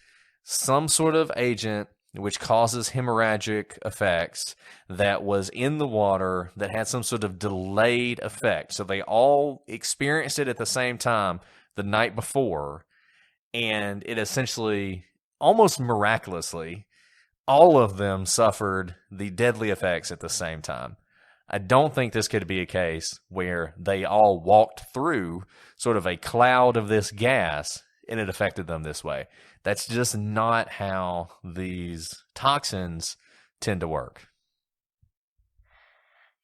some sort of agent which causes hemorrhagic effects that was in the water that had some sort of delayed effect. So they all experienced it at the same time the night before, and it essentially, almost miraculously, all of them suffered the deadly effects at the same time. I don't think this could be a case where they all walked through sort of a cloud of this gas and it affected them this way. That's just not how these toxins tend to work.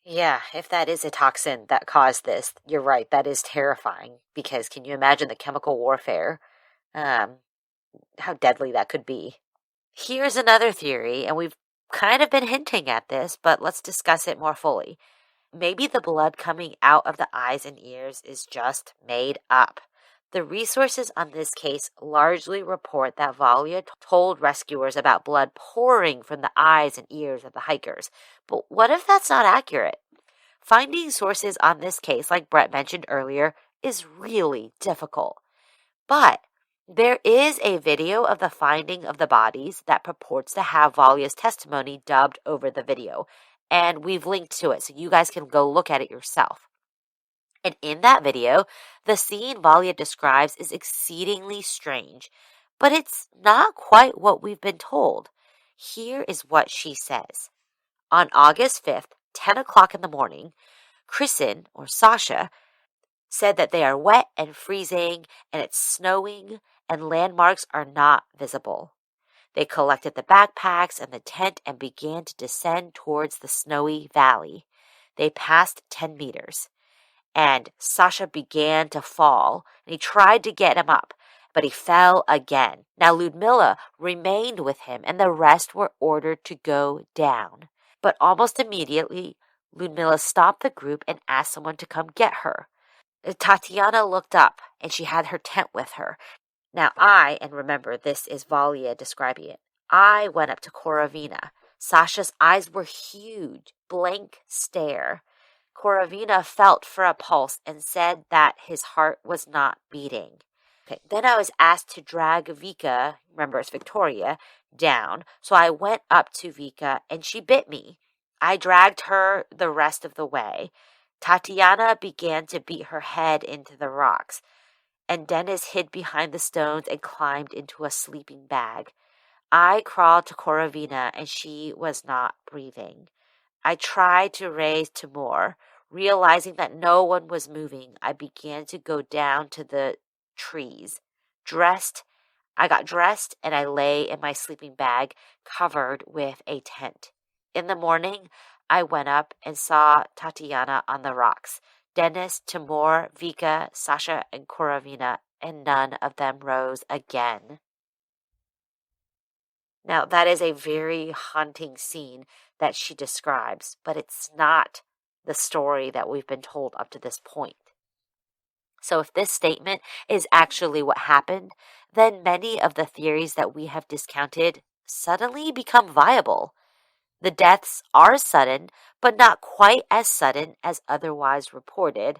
Yeah, if that is a toxin that caused this, you're right, that is terrifying. Because can you imagine the chemical warfare? How deadly that could be. Here's another theory, and we've kind of been hinting at this, but let's discuss it more fully. Maybe the blood coming out of the eyes and ears is just made up. The resources on this case largely report that Valia told rescuers about blood pouring from the eyes and ears of the hikers. But what if that's not accurate? Finding sources on this case, like Brett mentioned earlier, is really difficult. But there is a video of the finding of the bodies that purports to have Valia's testimony dubbed over the video. And we've linked to it, so you guys can go look at it yourself. And in that video, the scene Valia describes is exceedingly strange, but it's not quite what we've been told. Here is what she says. On August 5th, 10 o'clock in the morning, Kristen, or Sasha, said that they are wet and freezing, and it's snowing, and landmarks are not visible. They collected the backpacks and the tent and began to descend towards the snowy valley. They passed 10 meters. And Sasha began to fall, and he tried to get him up, but he fell again. Now Ludmilla remained with him, and the rest were ordered to go down. But almost immediately, Ludmilla stopped the group and asked someone to come get her. Tatiana looked up, and she had her tent with her. Now and remember, this is Valia describing it, I went up to Korovina. Sasha's eyes were huge, blank stare. Korovina felt for a pulse and said that his heart was not beating. Okay, then I was asked to drag Vika, remember it's Victoria, down. So I went up to Vika and she bit me. I dragged her the rest of the way. Tatiana began to beat her head into the rocks, and Dennis hid behind the stones and climbed into a sleeping bag. I crawled to Korovina and she was not breathing. I tried to raise Timur. Realizing that no one was moving, I began to go down to the trees. I got dressed and I lay in my sleeping bag covered with a tent. In the morning, I went up and saw Tatiana on the rocks. Dennis, Timur, Vika, Sasha, and Korovina, and none of them rose again. Now, that is a very haunting scene that she describes, but it's not the story that we've been told up to this point. So if this statement is actually what happened, then many of the theories that we have discounted suddenly become viable. The deaths are sudden, but not quite as sudden as otherwise reported.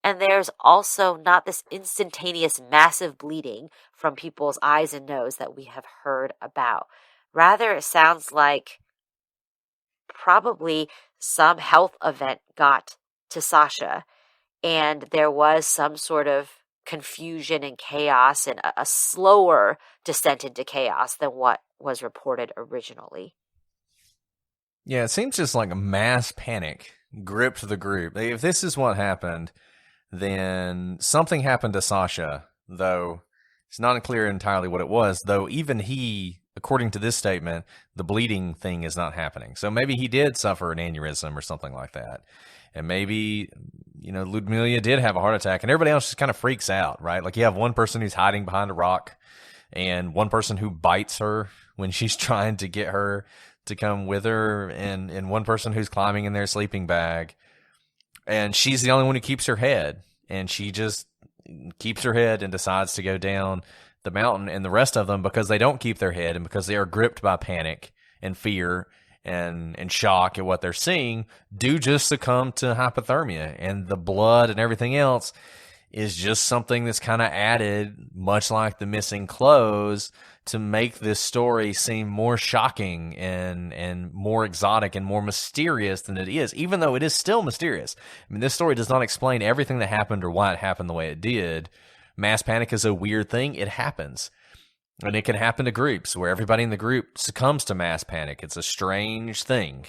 And there's also not this instantaneous massive bleeding from people's eyes and nose that we have heard about. Rather, it sounds like probably some health event got to Sasha, and there was some sort of confusion and chaos and a slower descent into chaos than what was reported originally. Yeah, it seems just like a mass panic gripped the group. If this is what happened, then something happened to Sasha, though it's not clear entirely what it was, though even he, according to this statement, the bleeding thing is not happening. So maybe he did suffer an aneurysm or something like that. And maybe, Ludmilla did have a heart attack and everybody else just kind of freaks out, right? Like you have one person who's hiding behind a rock and one person who bites her when she's trying to get her to come with her, and one person who's climbing in their sleeping bag. And she's the only one who keeps her head, and she just keeps her head and decides to go down the mountain. And the rest of them, because they don't keep their head and because they are gripped by panic and fear and shock at what they're seeing, do just succumb to hypothermia. And the blood and everything else is just something that's kind of added, much like the missing clothes, to make this story seem more shocking and more exotic and more mysterious than it is, even though it is still mysterious. I mean, this story does not explain everything that happened or why it happened the way it did. Mass panic is a weird thing. It happens. And it can happen to groups where everybody in the group succumbs to mass panic. It's a strange thing.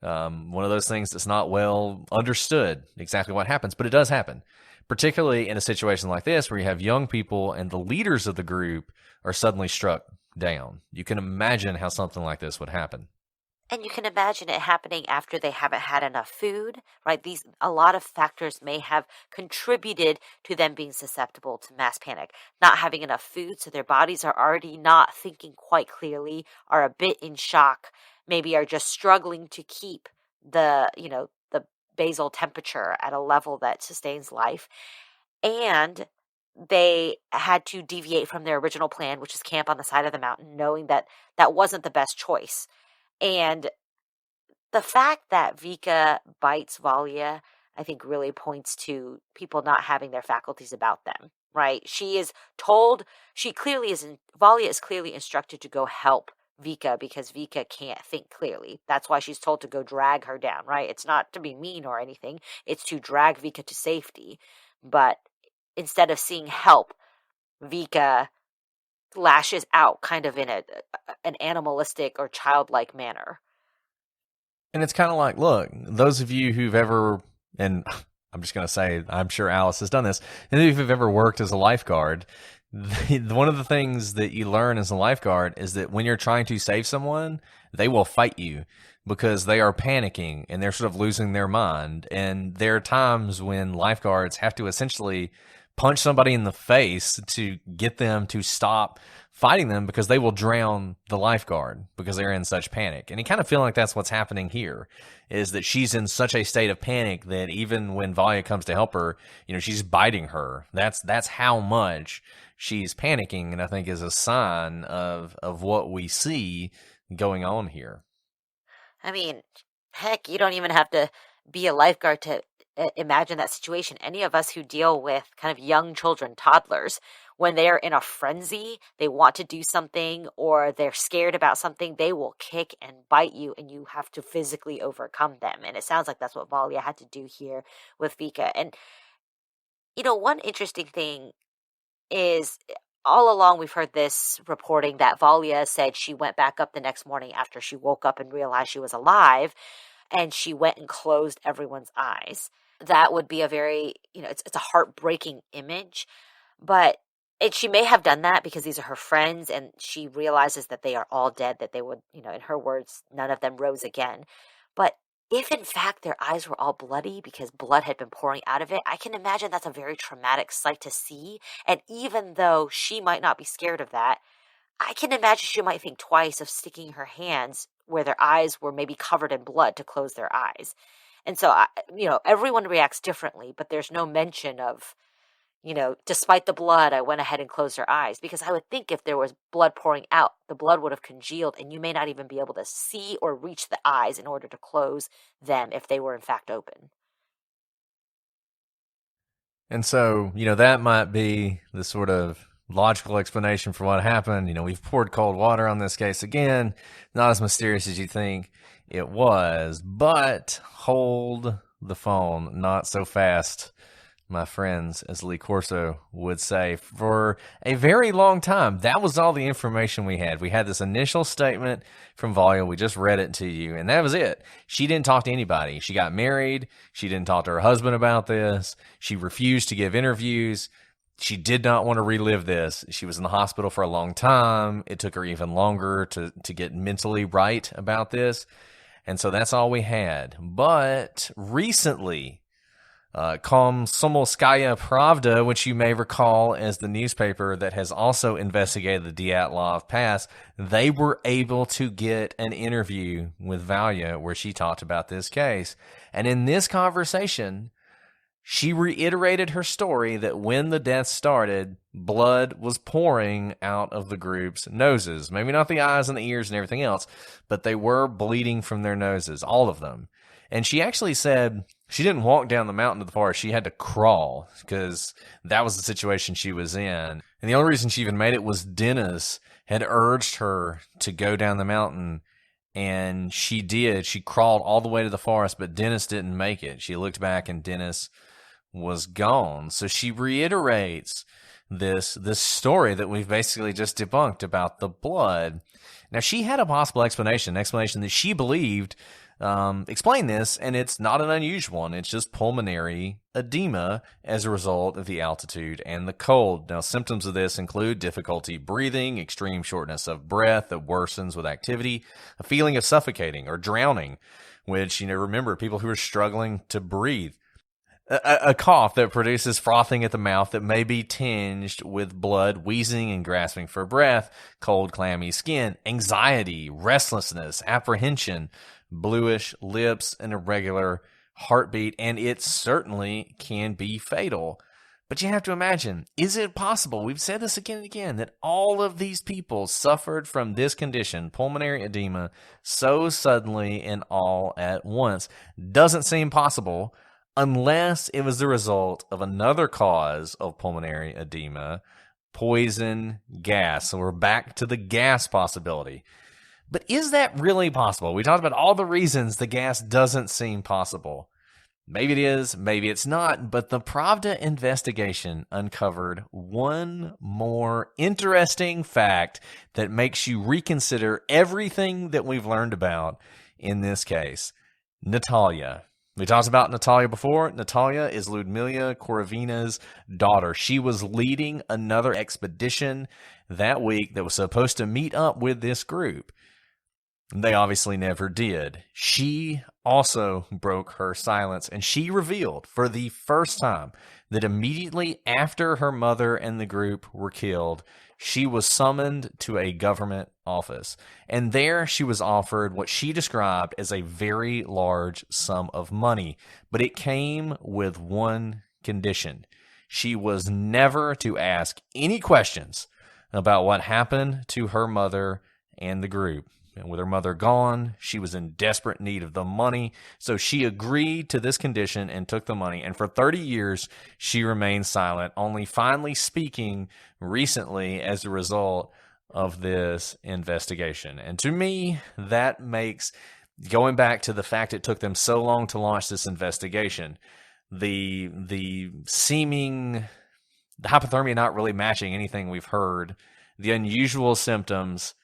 One of those things that's not well understood exactly what happens, but it does happen. Particularly in a situation like this where you have young people and the leaders of the group are suddenly struck down. You can imagine how something like this would happen. And you can imagine it happening after they haven't had enough food, right? A lot of factors may have contributed to them being susceptible to mass panic. Not having enough food, so their bodies are already not thinking quite clearly, are a bit in shock. maybe are just struggling to keep the, the basal temperature at a level that sustains life. And they had to deviate from their original plan, which is camp on the side of the mountain, knowing that that wasn't the best choice. And the fact that Vika bites Valia, I think, really points to people not having their faculties about them, right? She is told, Valia is clearly instructed to go help Vika because Vika can't think clearly. That's why she's told to go drag her down, right? It's not to be mean or anything. It's to drag Vika to safety. But instead of seeing help, Vika lashes out kind of in an animalistic or childlike manner. And it's kind of like, look, those of you who've ever, and I'm just going to say, I'm sure Alice has done this, and if you've ever worked as a lifeguard, one of the things that you learn as a lifeguard is that when you're trying to save someone, they will fight you because they are panicking and they're sort of losing their mind. And there are times when lifeguards have to essentially punch somebody in the face to get them to stop fighting them because they will drown the lifeguard because they're in such panic. And you kind of feel like that's what's happening here, is that she's in such a state of panic that even when Valia comes to help her, she's biting her. That's how much she's panicking, and I think is a sign of what we see going on here. I mean, heck, you don't even have to be a lifeguard to imagine that situation. Any of us who deal with kind of young children, toddlers, when they're in a frenzy, they want to do something or they're scared about something, they will kick and bite you and you have to physically overcome them. And it sounds like that's what Valia had to do here with Vika. And, one interesting thing is all along we've heard this reporting that Valia said she went back up the next morning after she woke up and realized she was alive, and she went and closed everyone's eyes. That would be a very, it's a heartbreaking image, but she may have done that because these are her friends and she realizes that they are all dead, that they would, in her words, none of them rose again. But if in fact their eyes were all bloody because blood had been pouring out of it, I can imagine that's a very traumatic sight to see. And even though she might not be scared of that, I can imagine she might think twice of sticking her hands where their eyes were maybe covered in blood to close their eyes. And so, everyone reacts differently, but there's no mention of, despite the blood, I went ahead and closed her eyes. Because I would think if there was blood pouring out, the blood would have congealed and you may not even be able to see or reach the eyes in order to close them if they were in fact open. And so, that might be the sort of logical explanation for what happened. We've poured cold water on this case again. Not as mysterious as you think it was, but hold the phone, not so fast, my friends, as Lee Corso would say. For a very long time, that was all the information we had. We had this initial statement from Valia. We just read it to you, and that was it. She didn't talk to anybody. She got married. She didn't talk to her husband about this. She refused to give interviews. She did not want to relive this. She was in the hospital for a long time. It took her even longer to get mentally right about this. And so that's all we had. But recently, Komsomolskaya Pravda, which you may recall as the newspaper that has also investigated the Dyatlov Pass, they were able to get an interview with Valia where she talked about this case. And in this conversation, she reiterated her story that when the death started, blood was pouring out of the group's noses. Maybe not the eyes and the ears and everything else, but they were bleeding from their noses, all of them. And she actually said she didn't walk down the mountain to the forest. She had to crawl because that was the situation she was in. And the only reason she even made it was Dennis had urged her to go down the mountain. And she did. She crawled all the way to the forest, but Dennis didn't make it. She looked back and Dennis was gone. So she reiterates this story that we've basically just debunked about the blood. Now, she had a possible explanation, an explanation that she believed explained this, and it's not an unusual one. It's just pulmonary edema as a result of the altitude and the cold. Now, symptoms of this include difficulty breathing, extreme shortness of breath that worsens with activity, a feeling of suffocating or drowning, which, remember, people who are struggling to breathe. A cough that produces frothing at the mouth that may be tinged with blood, wheezing and grasping for breath, cold, clammy skin, anxiety, restlessness, apprehension, bluish lips, and irregular heartbeat, and it certainly can be fatal. But you have to imagine, is it possible, we've said this again and again, that all of these people suffered from this condition, pulmonary edema, so suddenly and all at once? Doesn't seem possible unless it was the result of another cause of pulmonary edema, poison gas. So we're back to the gas possibility. But is that really possible? We talked about all the reasons the gas doesn't seem possible. Maybe it is, maybe it's not, but the Pravda investigation uncovered one more interesting fact that makes you reconsider everything that we've learned about in this case. Natalia. We talked about Natalia before. Natalia is Ludmila Korovina's daughter. She was leading another expedition that week that was supposed to meet up with this group. They obviously never did. She also broke her silence, and she revealed for the first time that immediately after her mother and the group were killed, she was summoned to a government office. And there she was offered what she described as a very large sum of money. But it came with one condition. She was never to ask any questions about what happened to her mother and the group. And with her mother gone, she was in desperate need of the money. So she agreed to this condition and took the money. And for 30 years, she remained silent, only finally speaking recently as a result of this investigation. And to me, that makes, going back to the fact it took them so long to launch this investigation, the hypothermia not really matching anything we've heard, the unusual symptoms,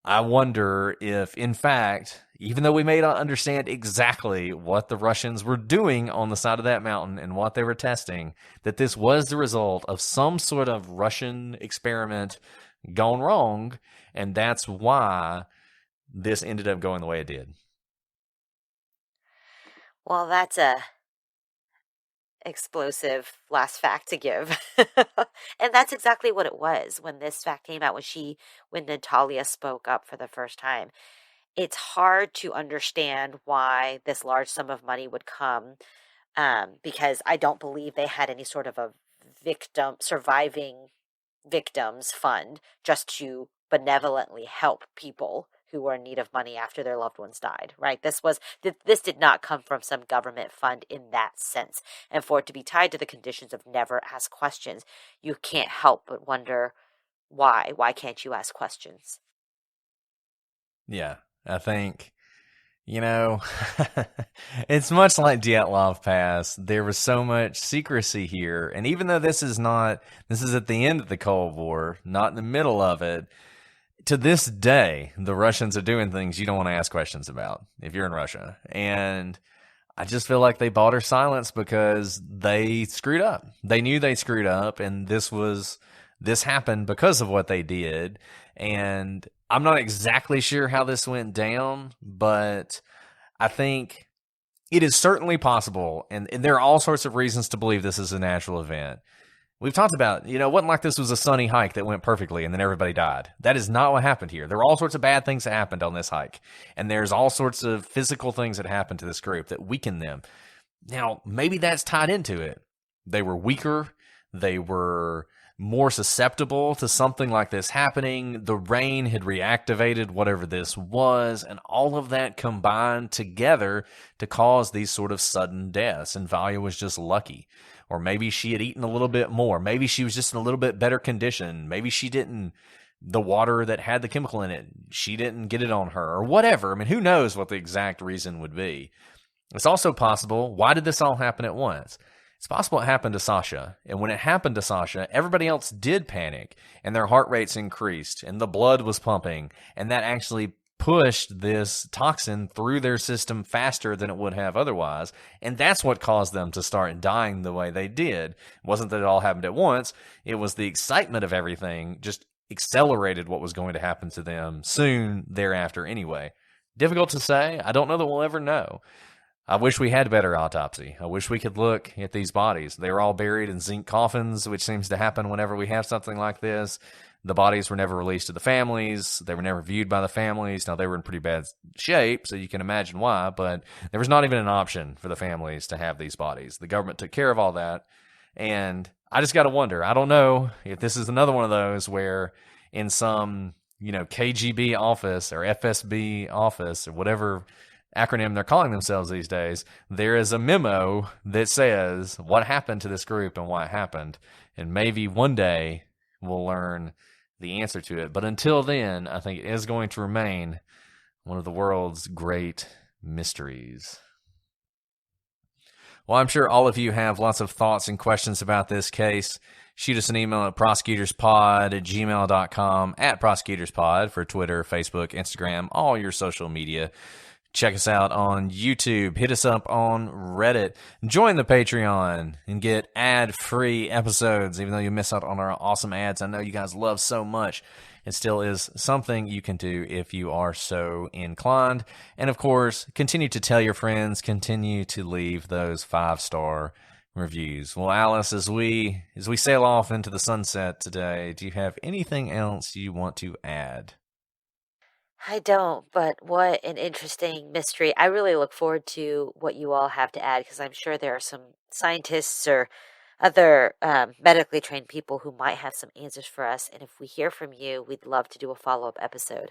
I wonder if, in fact, even though we may not understand exactly what the Russians were doing on the side of that mountain and what they were testing, that this was the result of some sort of Russian experiment gone wrong, and that's why this ended up going the way it did. Well, that's a explosive last fact to give. And that's exactly what it was when this fact came out, when Natalia spoke up for the first time. It's hard to understand why this large sum of money would come, because I don't believe they had any sort of a surviving victims fund just to benevolently help people who were in need of money after their loved ones died, right? This did not come from some government fund in that sense. And for it to be tied to the conditions of never ask questions, you can't help but wonder why. Why can't you ask questions? Yeah, I think, it's much like Dyatlov Pass. There was so much secrecy here. And even though this is at the end of the Cold War, not in the middle of it, to this day, the Russians are doing things you don't want to ask questions about if you're in Russia. And I just feel like they bought her silence because they screwed up. They knew they screwed up, and this happened because of what they did. And I'm not exactly sure how this went down, but I think it is certainly possible, and there are all sorts of reasons to believe this is a natural event. We've talked about, it wasn't like this was a sunny hike that went perfectly and then everybody died. That is not what happened here. There were all sorts of bad things that happened on this hike. And there's all sorts of physical things that happened to this group that weakened them. Now, maybe that's tied into it. They were weaker. They were more susceptible to something like this happening. The rain had reactivated whatever this was, and all of that combined together to cause these sort of sudden deaths. And Valia was just lucky. Or maybe she had eaten a little bit more. Maybe she was just in a little bit better condition. Maybe the water that had the chemical in it, she didn't get it on her, or whatever. I mean, who knows what the exact reason would be. It's also possible, why did this all happen at once? It's possible it happened to Sasha. And when it happened to Sasha, everybody else did panic, and their heart rates increased, and the blood was pumping, and that actually pushed this toxin through their system faster than it would have otherwise. And that's what caused them to start dying the way they did. It wasn't that it all happened at once. It was the excitement of everything just accelerated what was going to happen to them soon thereafter anyway. Difficult to say. I don't know that we'll ever know. I wish we had better autopsy. I wish we could look at these bodies. They were all buried in zinc coffins, which seems to happen whenever we have something like this. The bodies were never released to the families. They were never viewed by the families. Now, they were in pretty bad shape, so you can imagine why, but there was not even an option for the families to have these bodies. The government took care of all that, and I just got to wonder. I don't know if this is another one of those where in some, KGB office or FSB office or whatever acronym they're calling themselves these days, there is a memo that says what happened to this group and why it happened. And maybe one day we'll learn the answer to it. But until then, I think it is going to remain one of the world's great mysteries. Well, I'm sure all of you have lots of thoughts and questions about this case. Shoot us an email at prosecutorspod@gmail.com, at prosecutorspod for Twitter, Facebook, Instagram, all your social media. Check us out on YouTube. Hit us up on Reddit. Join the Patreon and get ad-free episodes, even though you miss out on our awesome ads. I know you guys love so much. It still is something you can do if you are so inclined. And, of course, continue to tell your friends. Continue to leave those 5-star reviews. Well, Alice, as we sail off into the sunset today, do you have anything else you want to add? I don't, but what an interesting mystery. I really look forward to what you all have to add, because I'm sure there are some scientists or other medically trained people who might have some answers for us. And if we hear from you, we'd love to do a follow-up episode.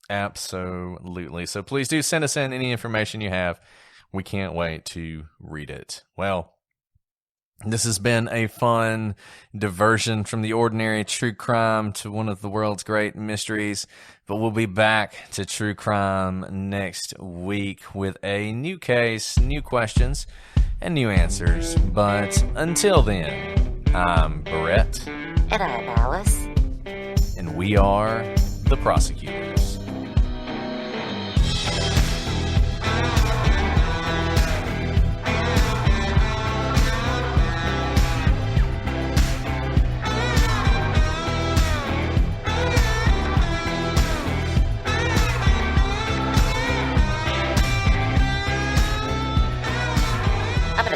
Absolutely. So please do send us in any information you have. We can't wait to read it. Well, this has been a fun diversion from the ordinary true crime to one of the world's great mysteries. But we'll be back to true crime next week with a new case, new questions, and new answers. But until then, I'm Brett. And I'm Alice. And we are the prosecutors.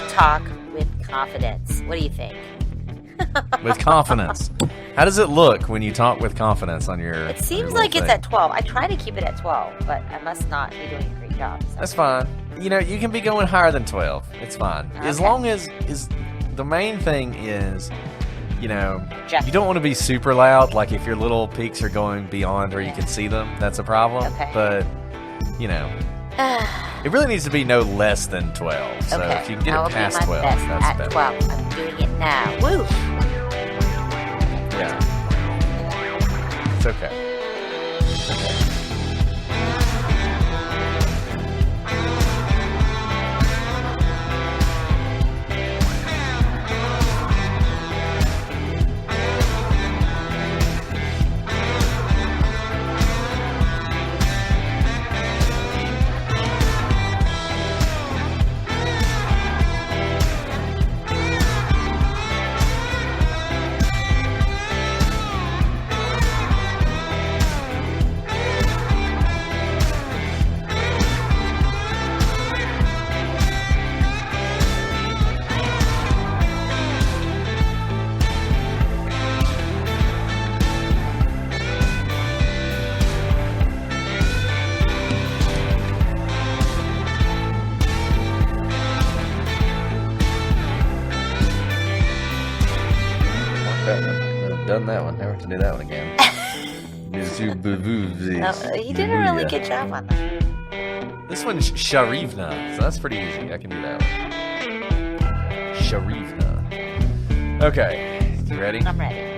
Talk with confidence. What do you think? With confidence. How does it look when you talk with confidence on your... It seems like it's at 12. I try to keep it at 12, but I must not be doing a great job. So. That's fine. You can be going higher than 12. It's fine. Okay. As long as... the main thing is, you don't want to be super loud. Like if your little peaks are going beyond where you can see them, that's a problem. Okay. But, it really needs to be no less than 12. So okay. If you can get it past 12, that's at better. 12. I'm doing it now. Woo! Yeah. It's okay. Done that one. Never have to do that one again. You did a really good job on that. This one's Sharivna, so that's pretty easy. I can do that one. Sharivna. Okay, you ready? I'm ready.